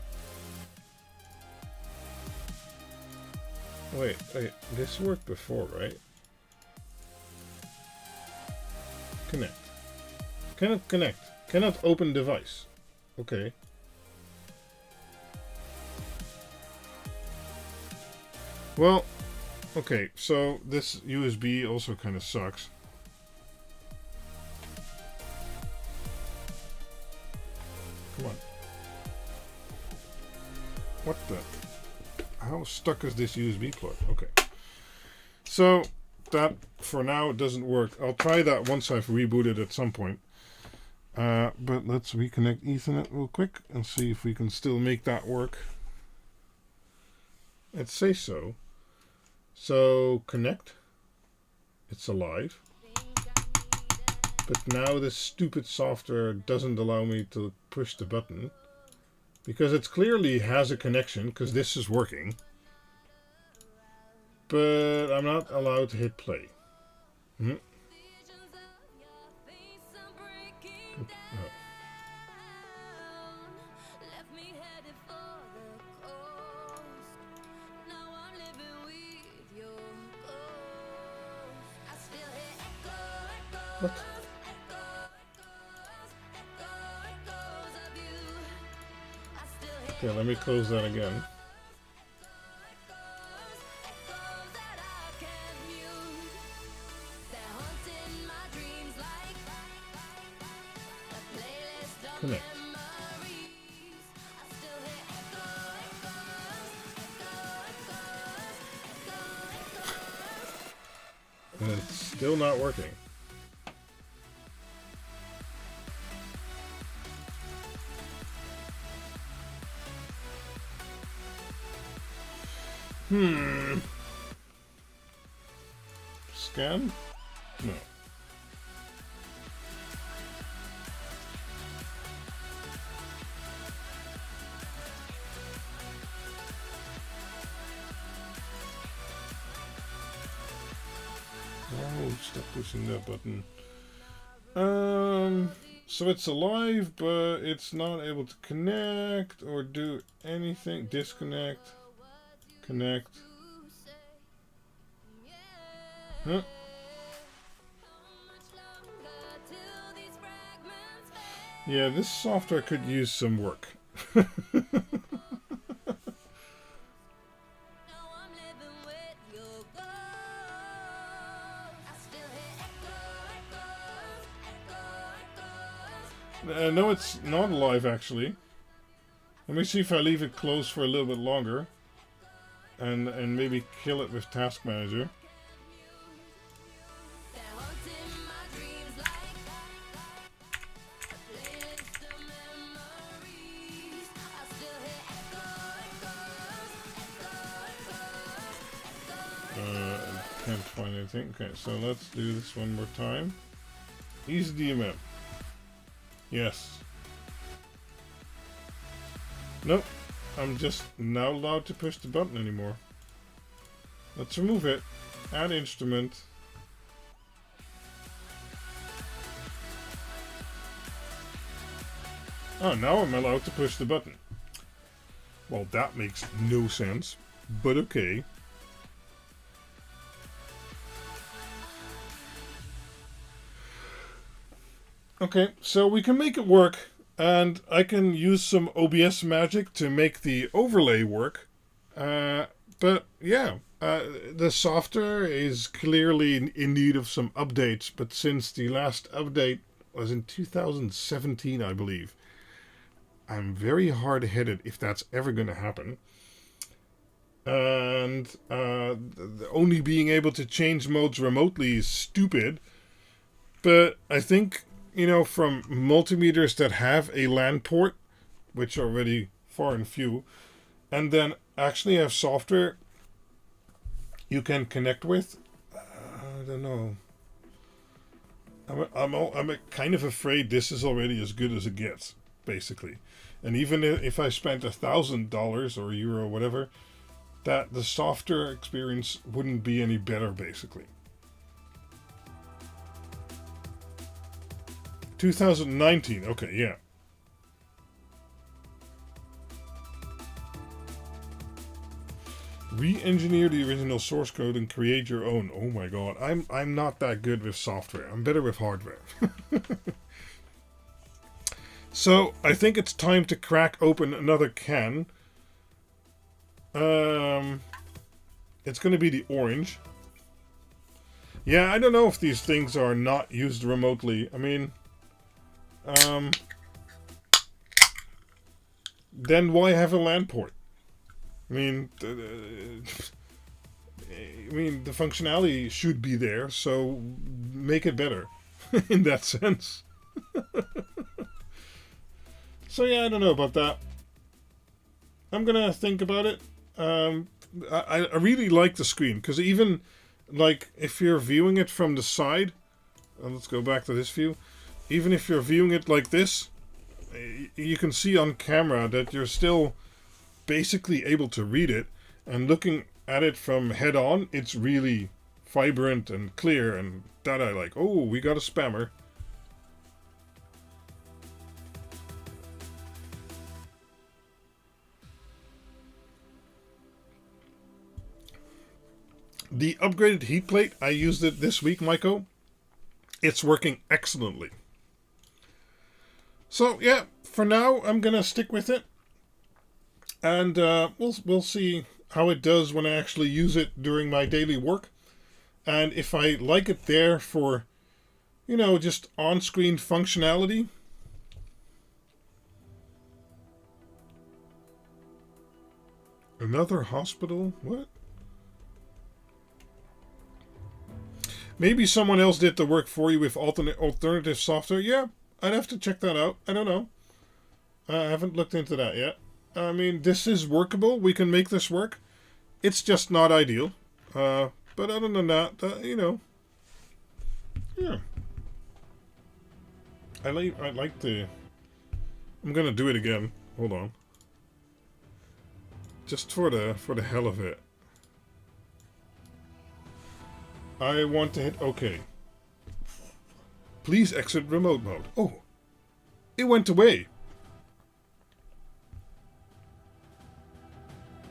Wait, this worked before, right? Connect. Cannot connect. Cannot open device. Okay. Well, okay, so this USB also kind of sucks. Come on. What the? How stuck is this USB plug? Okay. So that for now doesn't work. I'll try that once I've rebooted at some point. But let's reconnect Ethernet real quick and see if we can still make that work. Let's say so. So connect. It's alive. But now this stupid software doesn't allow me to push the button. Because it clearly has a connection, because this is working. But I'm not allowed to hit play. Oh. What? Okay, let me close that again. Connect. And it's still not working. Scan? No. Oh, stop pushing that button. So it's alive, but it's not able to connect or do anything. Disconnect. Connect. Huh? Yeah, this software could use some work. No, it's not alive actually. Let me see if I leave it closed for a little bit longer. And maybe kill it with Task Manager. I can't find anything. Okay, so let's do this one more time. Easy DMM. Yes. Nope. I'm just not allowed to push the button anymore. Let's remove it. Add instrument. Oh, now I'm allowed to push the button. Well, that makes no sense, but okay. Okay, so we can make it work, and I can use some OBS magic to make the overlay work. But yeah, the software is clearly in need of some updates, but since the last update was in 2017, I believe, I'm very hard-headed if that's ever going to happen. And only being able to change modes remotely is stupid. But I think, you know, from multimeters that have a LAN port, which are already far and few, and then actually have software you can connect with, I don't know. I'm kind of afraid this is already as good as it gets, basically. And even if I spent $1,000 or euro or whatever, that the software experience wouldn't be any better, basically. 2019, okay, yeah. Re-engineer the original source code and create your own. Oh my god, I'm not that good with software. I'm better with hardware. So I think it's time to crack open another can. It's going to be the orange. Yeah, I don't know if these things are not used remotely. I mean, then why have a LAN port? I mean, the functionality should be there, so make it better in that sense. So yeah, I don't know about that. I'm gonna think about it. I really like the screen, because even like if you're viewing it from the side, let's go back to this view. Even if you're viewing it like this, you can see on camera that you're still basically able to read it, and looking at it from head on, it's really vibrant and clear, and that I like. Oh, we got a spammer. The upgraded heat plate, I used it this week, Maiko, it's working excellently. So yeah, for now I'm gonna stick with it, and we'll see how it does when I actually use it during my daily work, and if I like it there for, you know, just on-screen functionality. Another hospital? What? Maybe someone else did the work for you with alternative software. Yeah, I'd have to check that out. I don't know. I haven't looked into that yet. I mean, this is workable. We can make this work. It's just not ideal. But other than that, you know. Yeah. I like the... I'm gonna do it again. Hold on. Just for the hell of it. I want to hit OK. Please exit remote mode. Oh, it went away.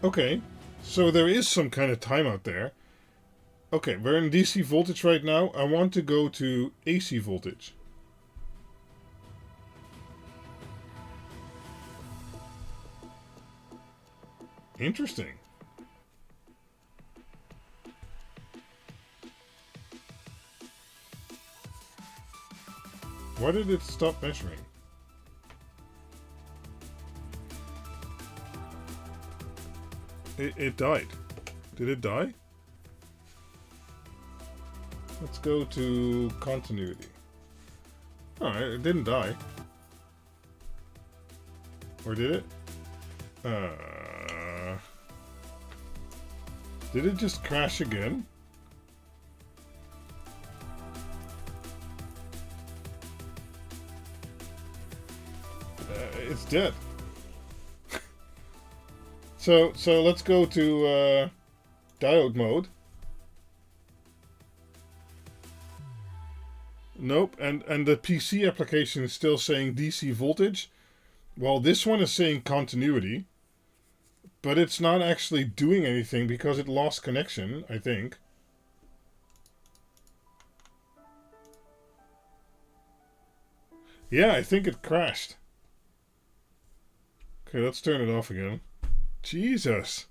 Okay, so there is some kind of timeout there. Okay, we're in DC voltage right now. I want to go to AC voltage. Interesting. Why did it stop measuring? It died. Did it die? Let's go to continuity. Alright, it didn't die. Or did it? Did it just crash again? It's dead. So let's go to diode mode. Nope, and the PC application is still saying DC voltage, while this one is saying continuity, but it's not actually doing anything because it lost connection, I think. Yeah, I think it crashed. Okay, let's turn it off again. Jesus.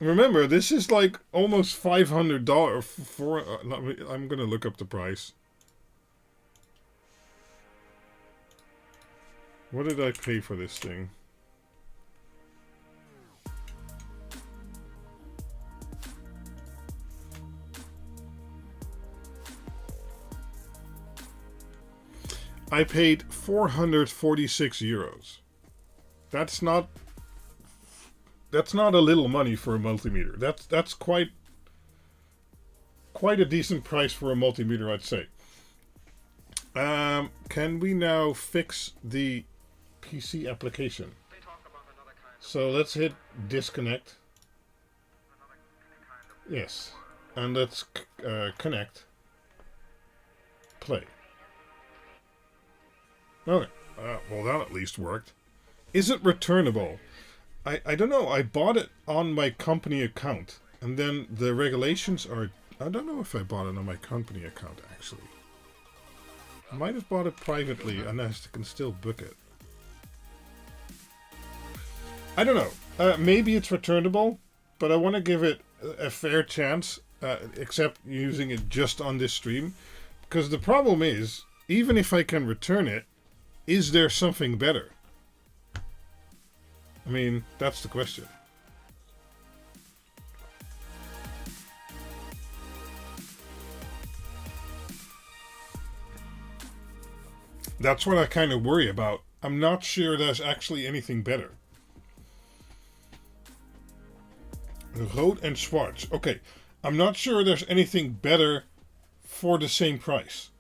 Remember, this is like almost $500 for... I'm going to look up the price. What did I pay for this thing? I paid 446 euros. That's not a little money for a multimeter. That's quite a decent price for a multimeter, I'd say. Can we now fix the PC application? So let's hit disconnect. Yes, and let's connect. Play. Okay, well that at least worked. Is it returnable? I don't know. I bought it on my company account, and then the regulations are... I don't know if I bought it on my company account, actually. I might have bought it privately, and I can still book it. I don't know. Maybe it's returnable, but I want to give it a fair chance, except using it just on this stream. Because the problem is, even if I can return it, is there something better? I mean, that's the question. That's what I kind of worry about. I'm not sure there's actually anything better. Rood and Schwarz. Okay, I'm not sure there's anything better for the same price.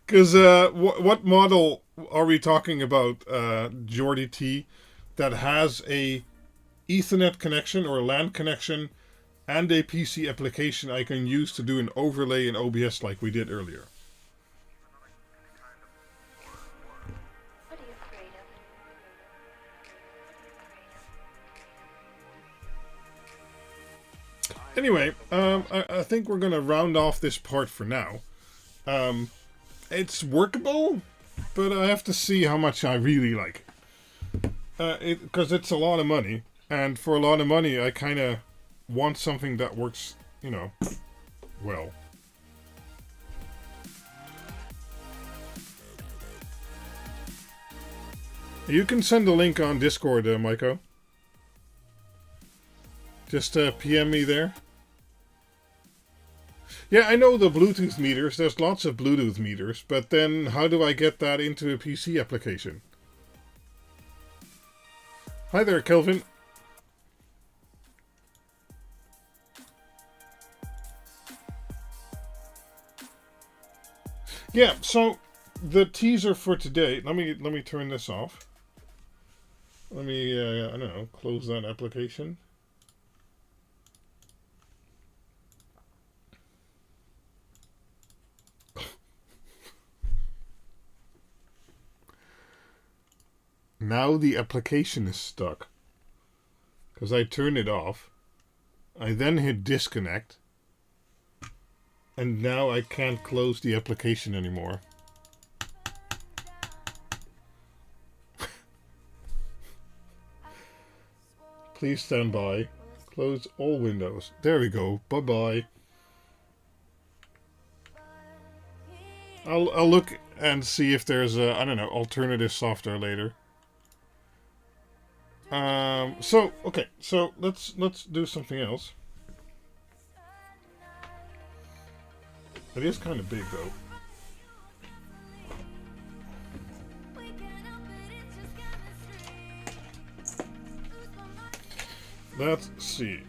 Because what model are we talking about, Jordy T, that has a Ethernet connection or a LAN connection and a PC application I can use to do an overlay in OBS like we did earlier? Anyway, I think we're going to round off this part for now. It's workable, but I have to see how much I really like it. Because it's a lot of money. And for a lot of money, I kind of want something that works, you know, well. You can send a link on Discord, Maiko. Just PM me there. Yeah, I know the Bluetooth meters. There's lots of Bluetooth meters. But then how do I get that into a PC application? Hi there, Kelvin. Yeah, so the teaser for today. Let me turn this off. Let me I don't know, close that application. Now the application is stuck because I turned it off. I then hit disconnect. And now I can't close the application anymore. Please stand by. Close all windows. There we go. Bye-bye. I'll look and see if there's a, I don't know, alternative software later. Okay, so let's do something else. It is kind of big, though. Let's see.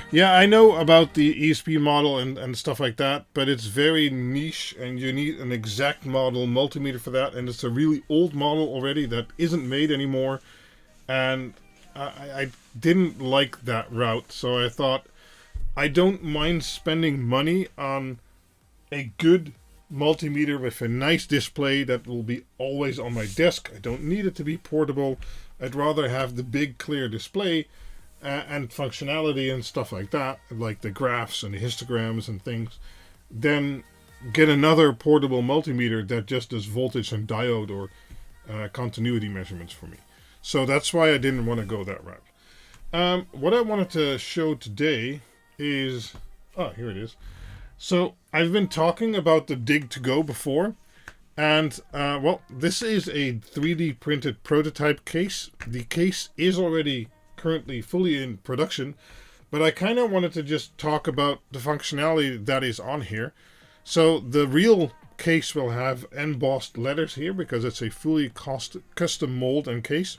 Yeah, I know about the ESP model and stuff like that, but it's very niche, and you need an exact model multimeter for that, and it's a really old model already that isn't made anymore, and I didn't like that route, so I thought, I don't mind spending money on a good multimeter with a nice display that will be always on my desk. I don't need it to be portable. I'd rather have the big clear display and functionality and stuff like that, like the graphs and the histograms and things, than get another portable multimeter that just does voltage and diode or continuity measurements for me. So that's why I didn't want to go that route. What I wanted to show today is, oh, here it is. So I've been talking about the Dig2Go before, and well, this is a 3D printed prototype case. The case is already currently fully in production, but I kind of wanted to just talk about the functionality that is on here. So the real case will have embossed letters here because it's a fully custom mold and case.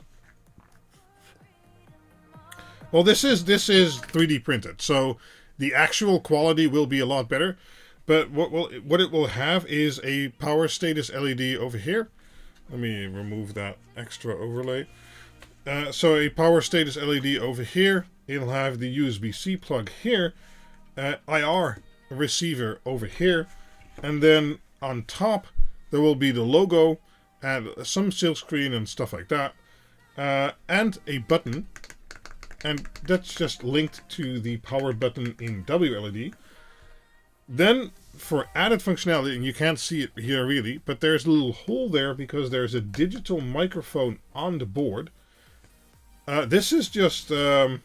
Well, this is 3D printed, so the actual quality will be a lot better. But what it will have is a power status LED over here. Let me remove that extra overlay. So a power status LED over here. It'll have the USB-C plug here, IR receiver over here, and then on top there will be the logo and some silk screen and stuff like that, and a button. And that's just linked to the power button in WLED. Then, for added functionality, and you can't see it here really, but there's a little hole there because there's a digital microphone on the board. This is just PLA,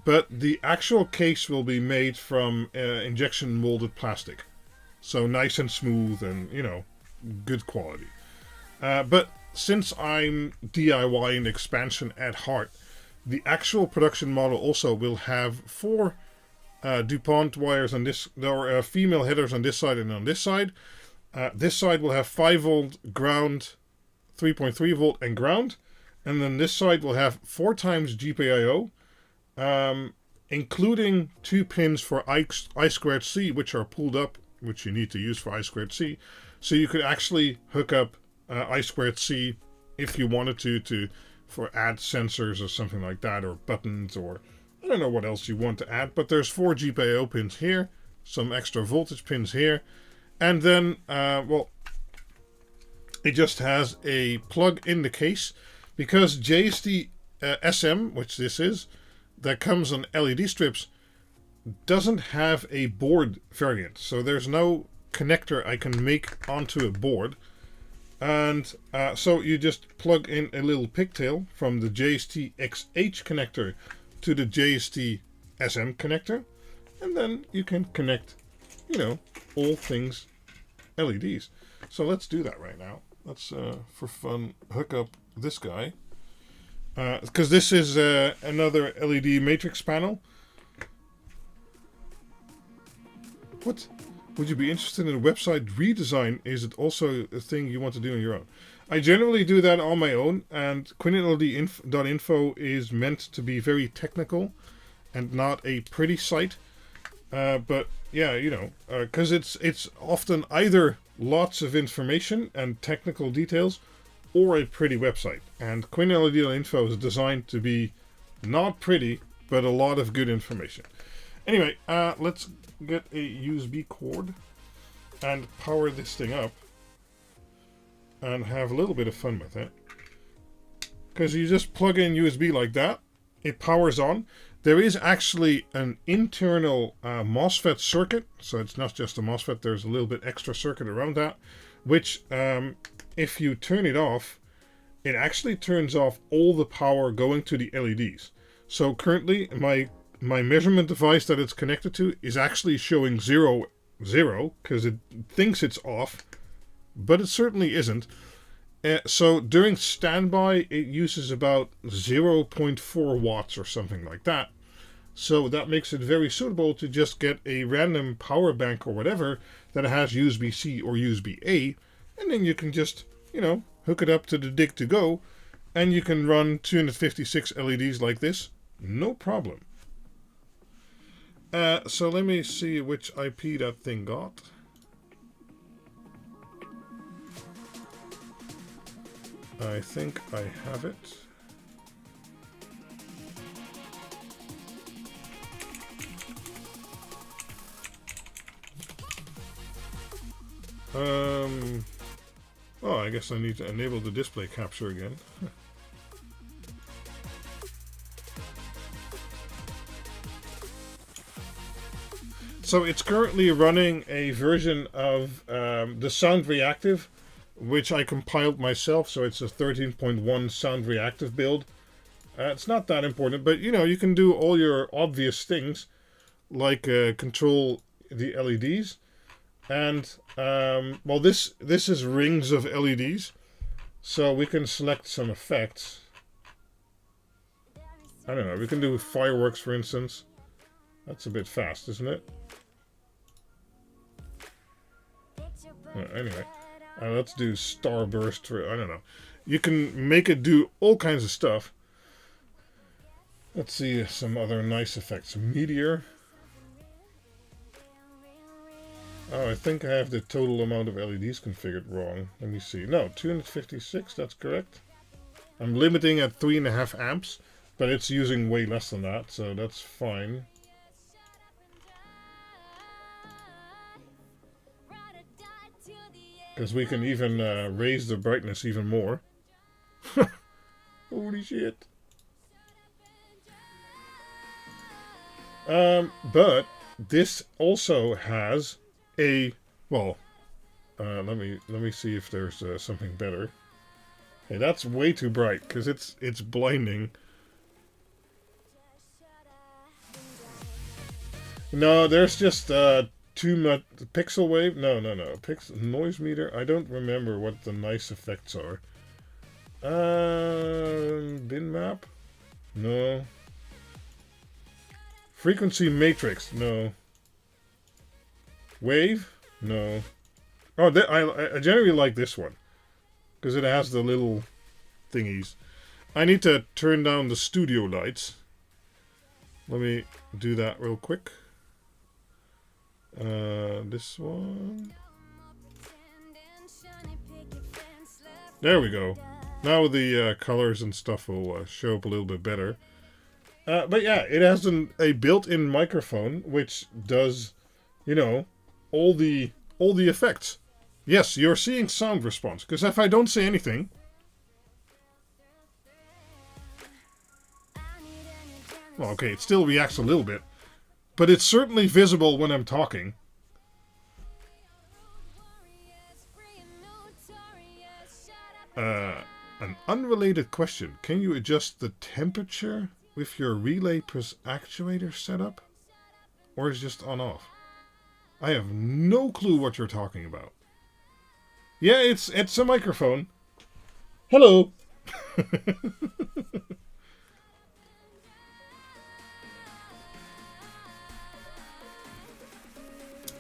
but the actual case will be made from injection molded plastic. So nice and smooth and, you know, good quality. But since I'm DIYing expansion at heart, the actual production model also will have 4 DuPont wires on this, or female headers on this side and on this side. This side will have 5 volt ground, 3.3 volt and ground, and then this side will have 4 times GPIO, including 2 pins for I2C, which are pulled up, which you need to use for I2C. So you could actually hook up I2C if you wanted to for add sensors or something like that, or buttons, or I don't know what else you want to add. But there's 4 GPIO pins here, some extra voltage pins here, and then well, it just has a plug in the case because JST SM, which this is, that comes on LED strips, doesn't have a board variant. So there's no connector I can make onto a board. And so you just plug in a little pigtail from the JST XH connector to the JST SM connector. And then you can connect, you know, all things LEDs. So let's do that right now. Let's, for fun, hook up this guy. Because this is another LED matrix panel. What? Would you be interested in a website redesign? Is it also a thing you want to do on your own? I generally do that on my own, and Quinled.info is meant to be very technical and not a pretty site. But yeah, you know, because it's often either lots of information and technical details or a pretty website. And Quinled.info is designed to be not pretty, but a lot of good information. Anyway, let's get a USB cord and power this thing up and have a little bit of fun with it. Because you just plug in USB like that, it powers on. There is actually an internal MOSFET circuit, so it's not just a MOSFET, there's a little bit extra circuit around that, which if you turn it off, it actually turns off all the power going to the LEDs. So currently my measurement device that it's connected to is actually showing 0, 0, because it thinks it's off, but it certainly isn't. So during standby, it uses about 0.4 watts or something like that. So that makes it very suitable to just get a random power bank or whatever that has USB-C or USB-A, and then you can just, you know, hook it up to the DIG to go, and you can run 256 LEDs like this, no problem. So let me see which IP that thing got. I think I have it. Oh, I guess I need to enable the display capture again. So it's currently running a version of the Sound Reactive, which I compiled myself, so it's a 13.1 Sound Reactive build. It's not that important, but you know, you can do all your obvious things, like control the LEDs. And, well, this is rings of LEDs, so we can select some effects. I don't know, we can do fireworks, for instance. That's a bit fast, isn't it? Anyway, let's do starburst for, I don't know. You can make it do all kinds of stuff. Let's see some other nice effects. Meteor. Oh, I think I have the total amount of LEDs configured wrong. Let me see. No, 256, that's correct. I'm limiting at 3.5 amps, but it's using way less than that, so that's fine. Because we can even raise the brightness even more. Holy shit. But this also has a, well, let me see if there's something better. Hey, that's way too bright because it's blinding. No, there's just too much pixel wave. No. Pixel noise meter. I don't remember what the nice effects are. Bin map? No. Frequency matrix? No. Wave? No. Oh, I generally like this one because it has the little thingies. I need to turn down the studio lights. Let me do that real quick. This one. There we go. Now the colors and stuff will show up a little bit better. But yeah, it has a built-in microphone which does, you know, all the effects. Yes, you're seeing sound response. Because if I don't say anything, Well, okay, it still reacts a little bit, but it's certainly visible when I'm talking. An unrelated question. Can you adjust the temperature with your relay plus actuator setup? Or is it just on off? I have no clue what you're talking about. Yeah, it's a microphone. Hello.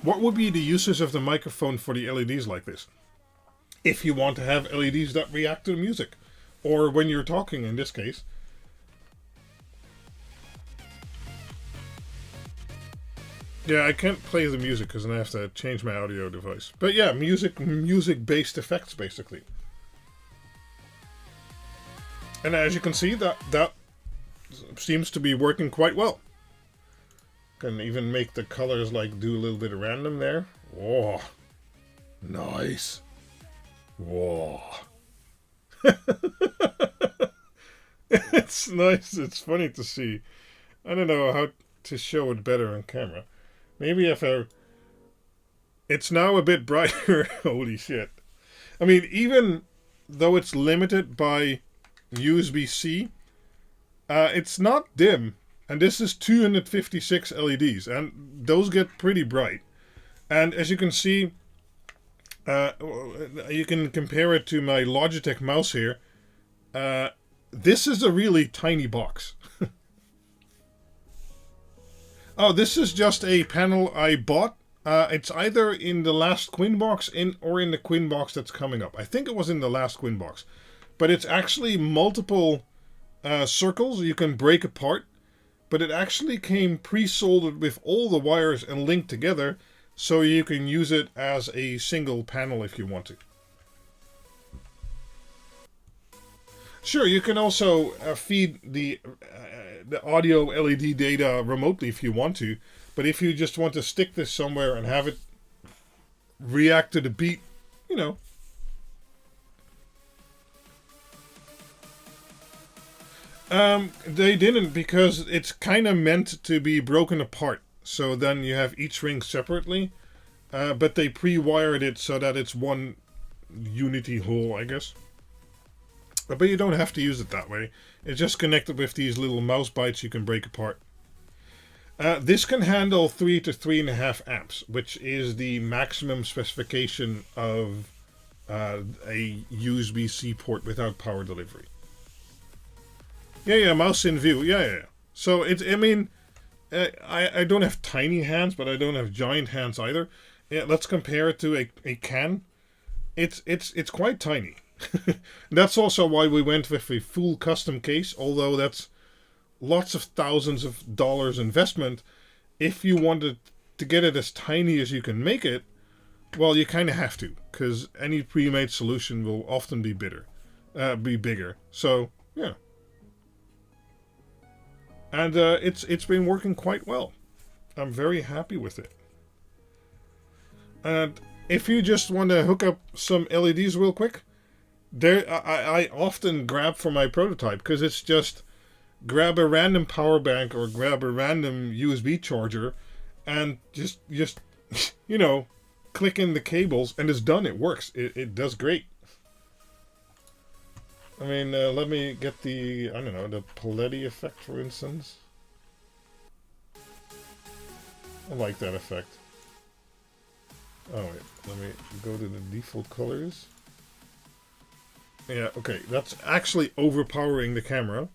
What would be the uses of the microphone for the LEDs like this? If you want to have LEDs that react to the music. Or when you're talking, in this case. Yeah, I can't play the music because then I have to change my audio device. But yeah, music-based effects, basically. And as you can see, that seems to be working quite well. Can even make the colors like do a little bit of random there. Whoa. Nice. Whoa. It's nice. It's funny to see. I don't know how to show it better on camera. Maybe if I... It's now a bit brighter. Holy shit. I mean, even though it's limited by USB-C, it's not dim. And this is 256 LEDs. And those get pretty bright. And as you can see, you can compare it to my Logitech mouse here. This is a really tiny box. Oh, this is just a panel I bought. It's either in the last Quinn box or in the Quinn box that's coming up. I think it was in the last Quinn box. But it's actually multiple circles you can break apart. But it actually came pre-soldered with all the wires and linked together. So you can use it as a single panel if you want to. Sure, you can also feed the audio LED data remotely if you want to. But if you just want to stick this somewhere and have it react to the beat, you know. They didn't, because it's kind of meant to be broken apart. So then you have each ring separately. But they pre-wired it so that it's one unity whole, I guess. But you don't have to use it that way. It's just connected with these little mouse bites you can break apart. This can handle 3 to 3.5 amps, which is the maximum specification of a USB-C port without power delivery. Yeah, mouse in view. Yeah. So it's, I mean, I don't have tiny hands, but I don't have giant hands either. Yeah, let's compare it to a can. It's quite tiny. That's also why we went with a full custom case, although that's lots of thousands of dollars investment. If you wanted to get it as tiny as you can make it, well, you kind of have to, because any pre-made solution will often be bigger. So, yeah. And it's been working quite well. I'm very happy with it. And if you just want to hook up some LEDs real quick, I often grab for my prototype, because it's just grab a random power bank or grab a random USB charger and just you know, click in the cables and it's done. It works. It does great. I mean, let me get the, I don't know, the Paletti effect, for instance. I like that effect. Oh wait, let me go to the default colors. Yeah, okay, that's actually overpowering the camera.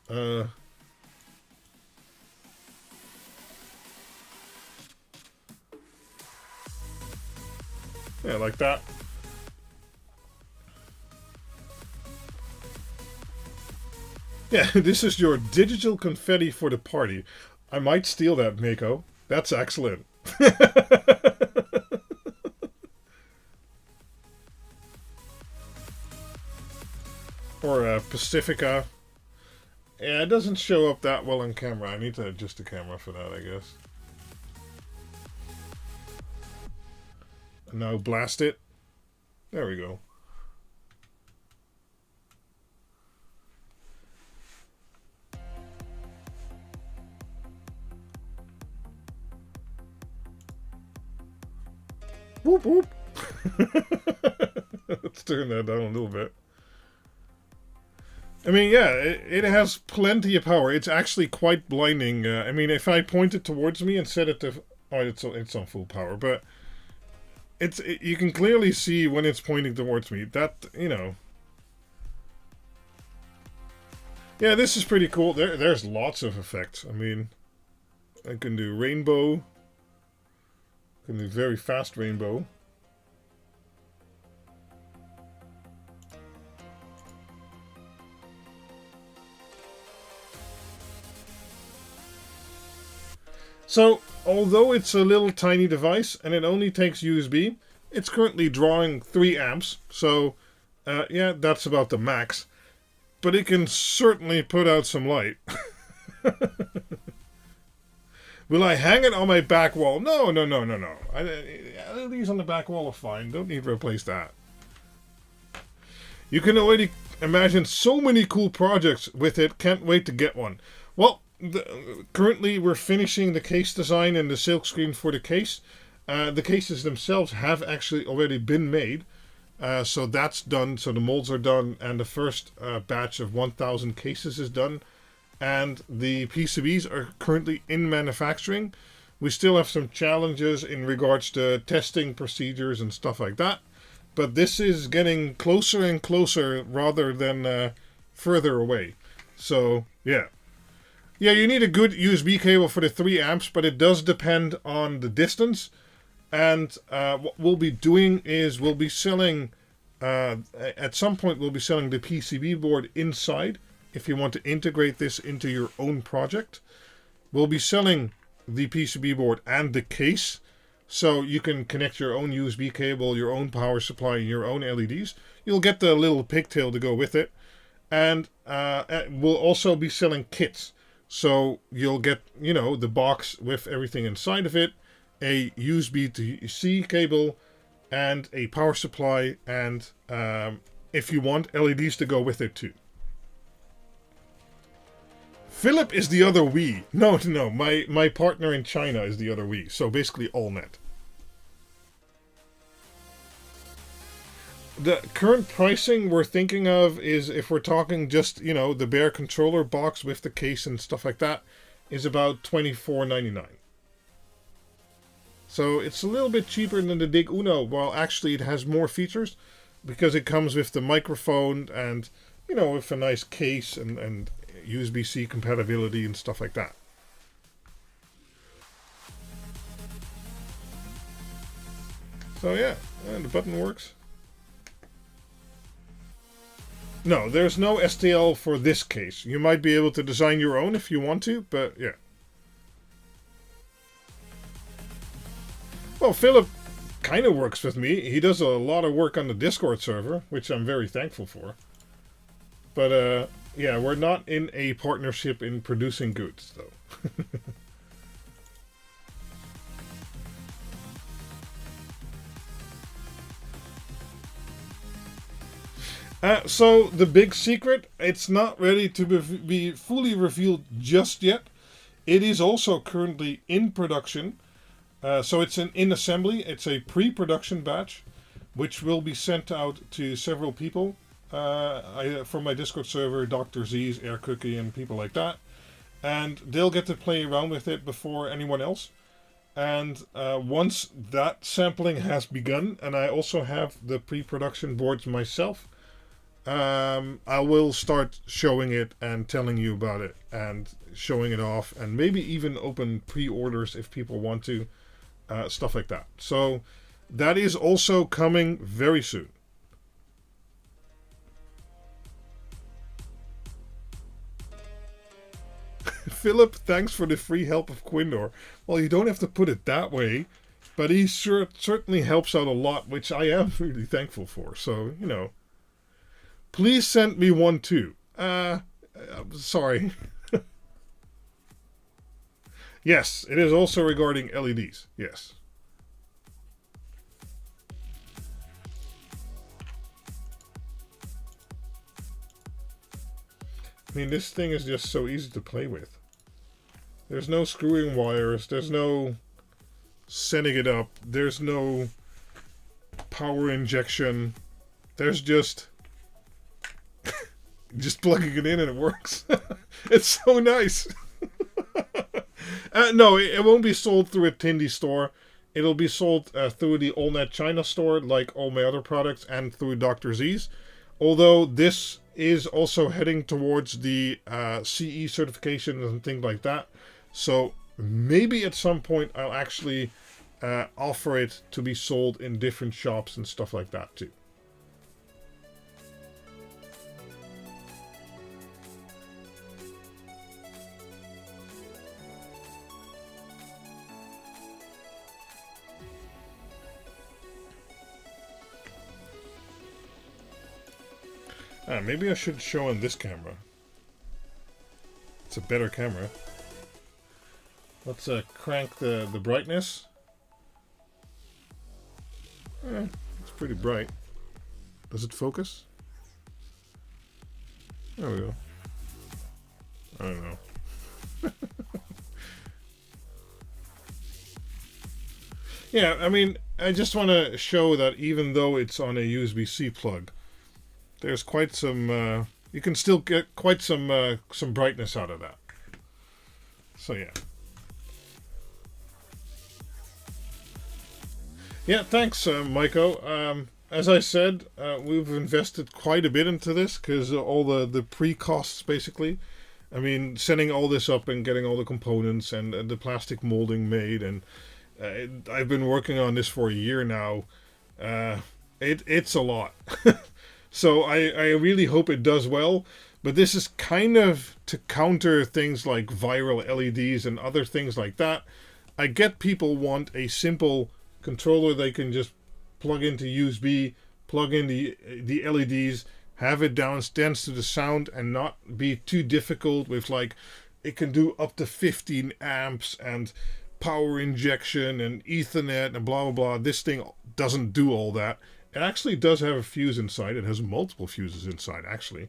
Yeah, like that. Yeah, this is your digital confetti for the party. I might steal that, Mako. That's excellent. Or Pacifica. Yeah, it doesn't show up that well on camera. I need to adjust the camera for that, I guess. Now blast it. There we go. Whoop whoop. Let's turn that down a little bit. I mean, yeah, it has plenty of power. It's actually quite blinding. I mean, if I point it towards me and set it to... Oh, it's on full power, but... You can clearly see when it's pointing towards me. That, you know... Yeah, this is pretty cool. There's lots of effects. I mean, I can do rainbow. I can do very fast rainbow. So, although it's a little tiny device and it only takes USB, it's currently drawing 3 amps. So, yeah, that's about the max. But it can certainly put out some light. Will I hang it on my back wall? No. LEDs on the back wall are fine. Don't need to replace that. You can already imagine so many cool projects with it. Can't wait to get one. Well, currently we're finishing the case design and the silkscreen for the case. The cases themselves have actually already been made. So that's done. So the molds are done, and the first batch of 1,000 cases is done. And the PCBs are currently in manufacturing. We still have some challenges in regards to testing procedures and stuff like that. But this is getting closer and closer rather than further away. So, yeah. Yeah, you need a good USB cable for the 3 amps, but it does depend on the distance. And what we'll be doing is we'll be selling, at some point we'll be selling the PCB board inside if you want to integrate this into your own project. We'll be selling the PCB board and the case, so you can connect your own USB cable, your own power supply, your own LEDs. You'll get the little pigtail to go with it. And we'll also be selling kits. So you'll get, you know, the box with everything inside of it, a USB to C cable, and a power supply, and if you want, LEDs to go with it too. Philip is the other we. No, my partner in China is the other we. So basically all net. The current pricing we're thinking of is, if we're talking just, you know, the bare controller box with the case and stuff like that, is about $24.99. So it's a little bit cheaper than the Dig Uno, while actually it has more features because it comes with the microphone and, you know, with a nice case and USB-C compatibility and stuff like that. So yeah, and the button works. No, there's no STL for this case. You might be able to design your own if you want to, but yeah. Well, Philip kind of works with me. He does a lot of work on the Discord server, which I'm very thankful for. But, yeah, we're not in a partnership in producing goods, though. So, the big secret, it's not ready to be fully revealed just yet. It is also currently in production. So it's in assembly. It's a pre-production batch, which will be sent out to several people from my Discord server, Dr. Z's, Air Cookie, and people like that. And they'll get to play around with it before anyone else. And once that sampling has begun, and I also have the pre-production boards myself, I will start showing it and telling you about it and showing it off, and maybe even open pre-orders if people want to. Stuff like that. So that is also coming very soon. Philip, thanks for the free help of Quindor. Well, you don't have to put it that way, but he certainly helps out a lot, which I am really thankful for. So, you know, please send me one too. Sorry. Yes, it is also regarding LEDs. Yes. I mean, this thing is just so easy to play with. There's no screwing wires. There's no setting it up. There's no power injection. There's just plugging it in and it works. It's so nice. No, it won't be sold through a Tindy store. It'll be sold through the AllNet China store, like all my other products, and through Dr. Z's. Although this is also heading towards the CE certification and things like that. So maybe at some point I'll actually offer it to be sold in different shops and stuff like that too. Maybe I should show on this camera. It's a better camera. Let's crank the brightness. It's pretty bright. Does it focus? There we go. I don't know. Yeah, I mean, I just want to show that even though it's on a USB-C plug, there's quite some, you can still get quite some brightness out of that. So yeah. Yeah, thanks, Maiko. As I said, we've invested quite a bit into this because all the pre-costs, basically. I mean, setting all this up and getting all the components and the plastic molding made, and I've been working on this for a year now. It's a lot. So I really hope it does well, but this is kind of to counter things like viral LEDs and other things like that. I get people want a simple controller they can just plug into USB, plug in the LEDs, have it dance to the sound and not be too difficult with, like, it can do up to 15 amps and power injection and Ethernet and blah blah blah. This thing doesn't do all that. It actually does have a fuse inside. It has multiple fuses inside, actually.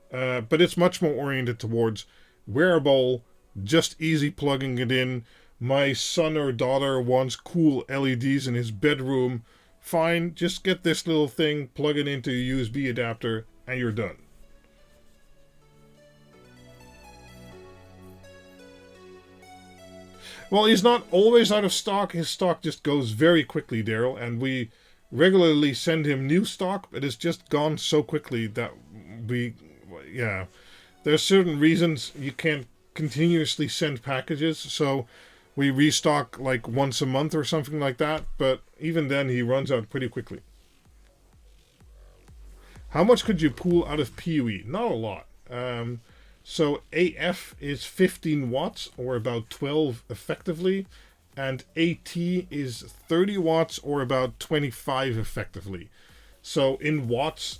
But it's much more oriented towards wearable, just easy plugging it in. My son or daughter wants cool LEDs in his bedroom. Fine, just get this little thing, plug it into a USB adapter, and you're done. Well, he's not always out of stock. His stock just goes very quickly, Daryl, and we regularly send him new stock, but it's just gone so quickly that yeah, there's certain reasons you can't continuously send packages, so we restock like once a month or something like that, but even then he runs out pretty quickly. How much could you pull out of PoE? Not a lot. So AF is 15 watts, or about 12 effectively, and AT is 30 watts, or about 25 effectively. So in watts,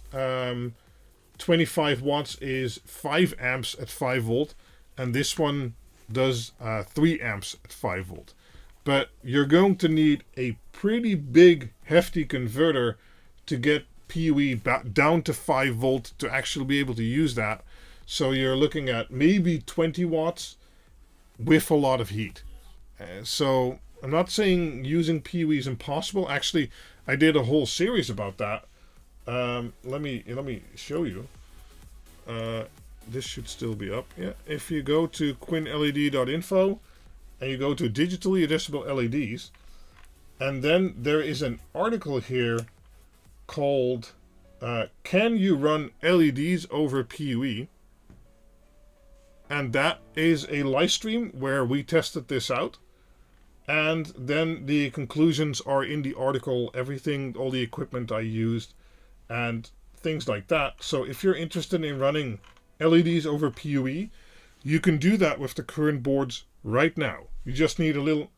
25 watts is 5 amps at 5 volt, and this one does 3 amps at 5 volt. But you're going to need a pretty big, hefty converter to get PoE down to 5 volt to actually be able to use that. So you're looking at maybe 20 watts with a lot of heat. So I'm not saying using PoE is impossible. Actually, I did a whole series about that. Let me show you. This should still be up. Yeah, if you go to Quinled.info and you go to digitally adjustable LEDs, and then there is an article here called "Can you run LEDs over PoE?" And that is a live stream where we tested this out. And then the conclusions are in the article, everything, all the equipment I used, and things like that. So if you're interested in running LEDs over PoE, you can do that with the current boards right now. You just need a little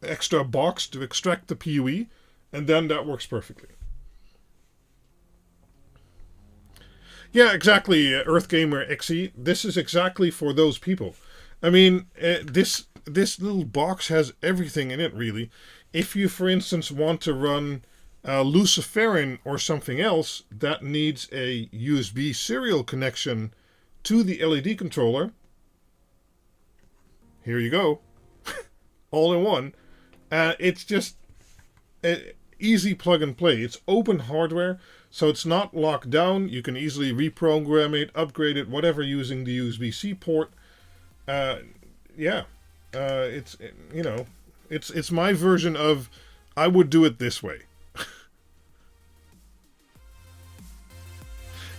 extra box to extract the PoE, and then that works perfectly. Yeah, exactly, EarthGamer XE. This is exactly for those people. I mean, this little box has everything in it, really. If you, for instance, want to run luciferin or something else that needs a USB serial connection to the LED controller, here you go. All in one. It's just... easy plug and play. It's open hardware, so it's not locked down. You can easily reprogram it, upgrade it, whatever, using the USB-C port. It's, you know, it's my version of, I would do it this way.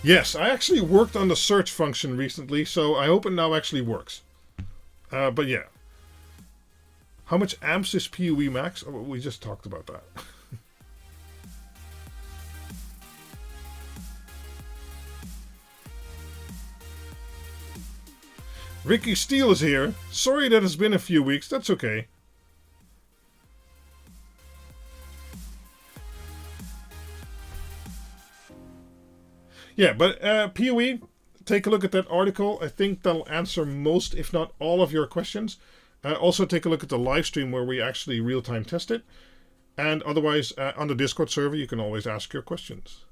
Yes, I actually worked on the search function recently, so I hope it now actually works. But yeah. How much amps is PoE max? Oh, we just talked about that. Ricky Steele is here. Sorry that it's been a few weeks. That's okay. Yeah, but PoE, take a look at that article. I think that'll answer most, if not all, of your questions. Also, take a look at the live stream where we actually real-time test it. And otherwise, on the Discord server, you can always ask your questions.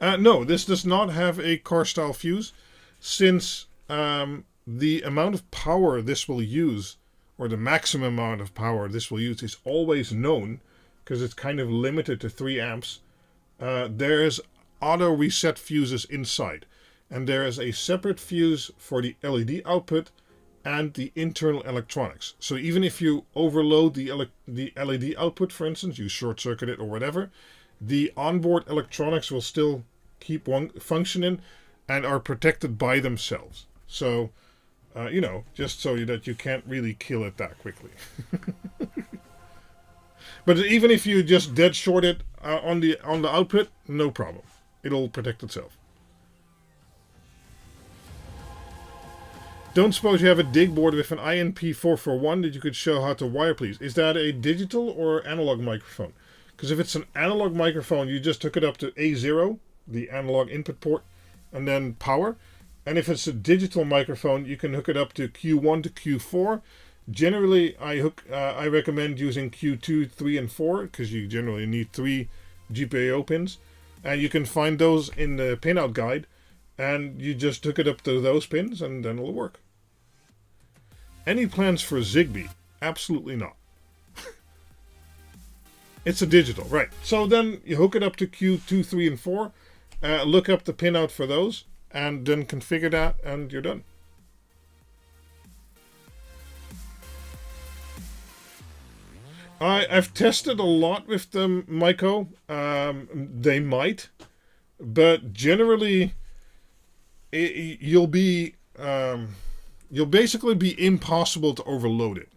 No, this does not have a car-style fuse, since the amount of power this will use, or the maximum amount of power this will use, is always known, because it's kind of limited to 3 amps. There's auto reset fuses inside, and there is a separate fuse for the LED output and the internal electronics. So even if you overload the LED output, for instance, you short circuit it or whatever, the onboard electronics will still keep functioning and are protected by themselves. So, you know, just so that you can't really kill it that quickly. But even if you just dead short it on the output, no problem. It'll protect itself. Don't suppose you have a dig board with an INP441 that you could show how to wire, please. Is that a digital or analog microphone? Because if it's an analog microphone, you just hook it up to A0, the analog input port, and then power. And if it's a digital microphone, you can hook it up to Q1 to Q4. Generally, I recommend using Q2, 3, and 4, because you generally need 3 GPIO pins. And you can find those in the pinout guide, and you just hook it up to those pins, and then it'll work. Any plans for Zigbee? Absolutely not. It's a digital, right. So then you hook it up to Q2, 3, and 4, look up the pinout for those, and then configure that, and you're done. I've tested a lot with them, Maiko. They might, but generally, you'll basically be impossible to overload it,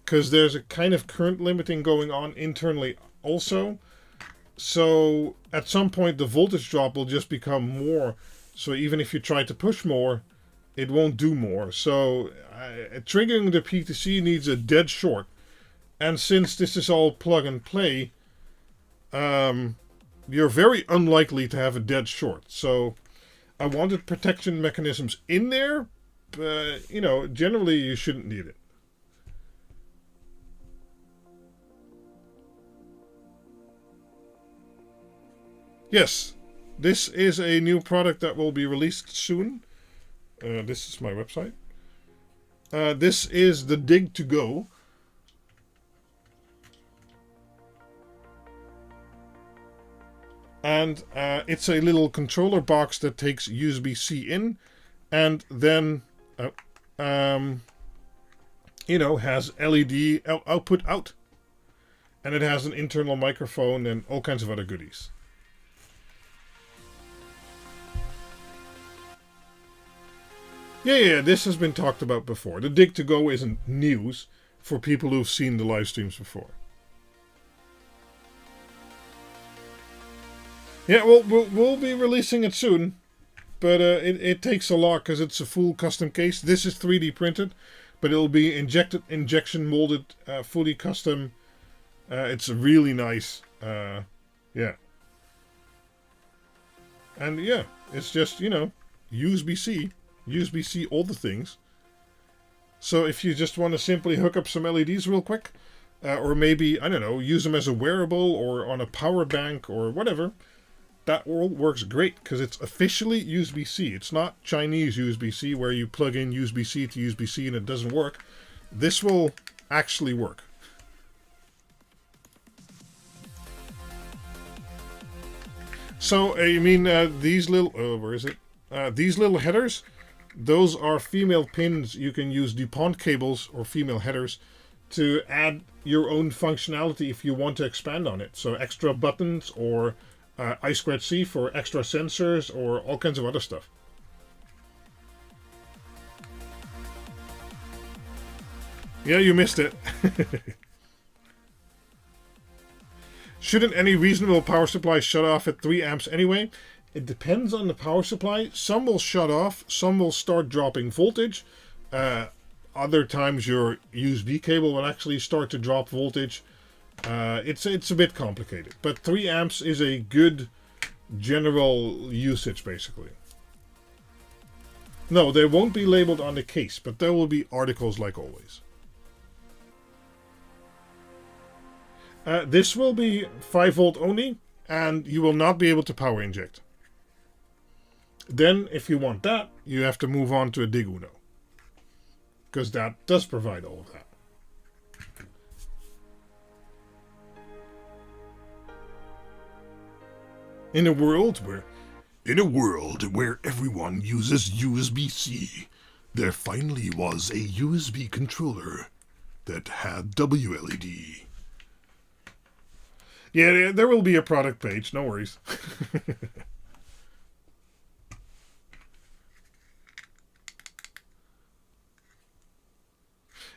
because there's a kind of current limiting going on internally also. So at some point, the voltage drop will just become more. So even if you try to push more, it won't do more. So triggering the PTC needs a dead short. And since this is all plug and play, you're very unlikely to have a dead short. So I wanted protection mechanisms in there, but, you know, generally you shouldn't need it. Yes, this is a new product that will be released soon. This is my website. This is the Dig to Go. And it's a little controller box that takes USB-C in, and then, you know, has LED output out. And it has an internal microphone and all kinds of other goodies. Yeah, this has been talked about before. The Dig to Go isn't news for people who've seen the live streams before. Yeah, well, we'll be releasing it soon, but it takes a lot because it's a full custom case. This is 3D printed, but it'll be injection molded, fully custom. It's really nice. Yeah. And yeah, it's just, you know, USB-C, all the things. So if you just want to simply hook up some LEDs real quick, or maybe, I don't know, use them as a wearable or on a power bank or whatever, that all works great because it's officially USB-C. It's not Chinese USB-C where you plug in USB-C to USB-C and it doesn't work. This will actually work. So, I mean, these little... where is it? These little headers, those are female pins. You can use DuPont cables or female headers to add your own functionality if you want to expand on it. So extra buttons or I2C for extra sensors or all kinds of other stuff. Yeah, you missed it. Shouldn't any reasonable power supply shut off at 3 amps anyway? It depends on the power supply. Some will shut off, some will start dropping voltage. Other times your USB cable will actually start to drop voltage. It's a bit complicated, but 3 amps is a good general usage basically. No, they won't be labeled on the case, but there will be articles like always. This will be 5 volt only, and you will not be able to power inject. Then, if you want that, you have to move on to a Dig Uno, because that does provide all of that. In a world where everyone uses USB-C, there finally was a USB controller that had WLED. Yeah, there will be a product page, no worries.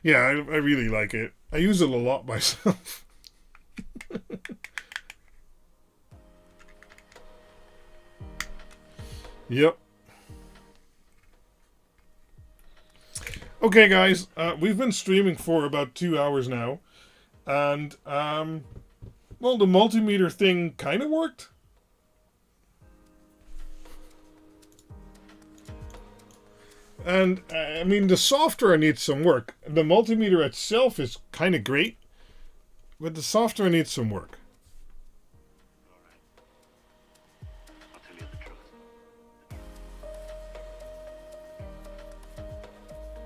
Yeah, I really like it. I use it a lot myself. Yep. Okay, guys, we've been streaming for about 2 hours now, and well, the multimeter thing kind of worked. And I mean, the software needs some work. The multimeter itself is kind of great, but the software needs some work.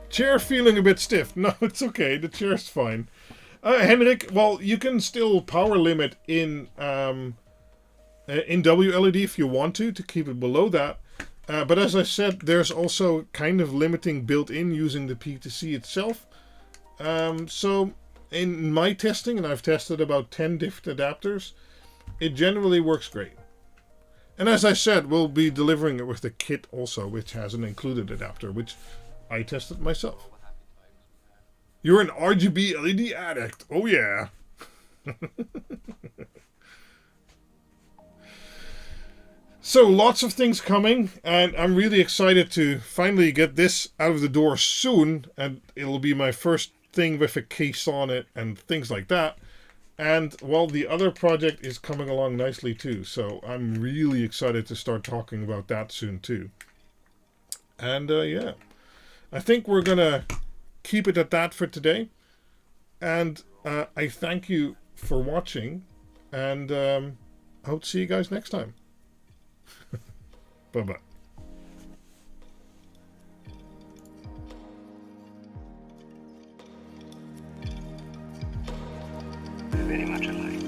Chair feeling a bit stiff. No, it's okay. The chair's fine. Henrik, well, you can still power limit in WLED if you want to keep it below that. But as I said, there's also kind of limiting built in using the P2C itself. So in my testing, and I've tested about 10 different adapters, it generally works great. And as I said, we'll be delivering it with the kit also, which has an included adapter, which I tested myself. You're an RGB LED addict. Oh yeah. So lots of things coming, and I'm really excited to finally get this out of the door soon, and it'll be my first thing with a case on it and things like that. And well, the other project is coming along nicely too, so I'm really excited to start talking about that soon too. And yeah, I think we're gonna keep it at that for today, and I thank you for watching, and I hope to see you guys next time. Bye-bye. Very much alike.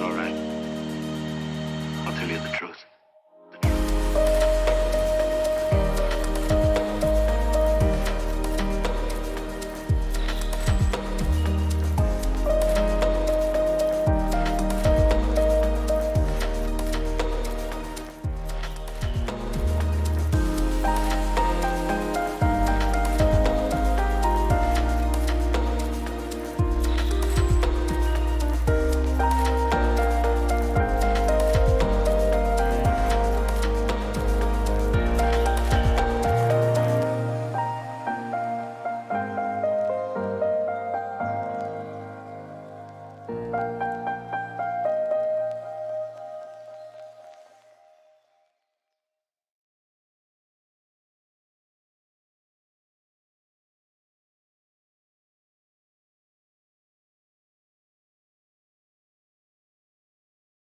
All right. I'll tell you the truth.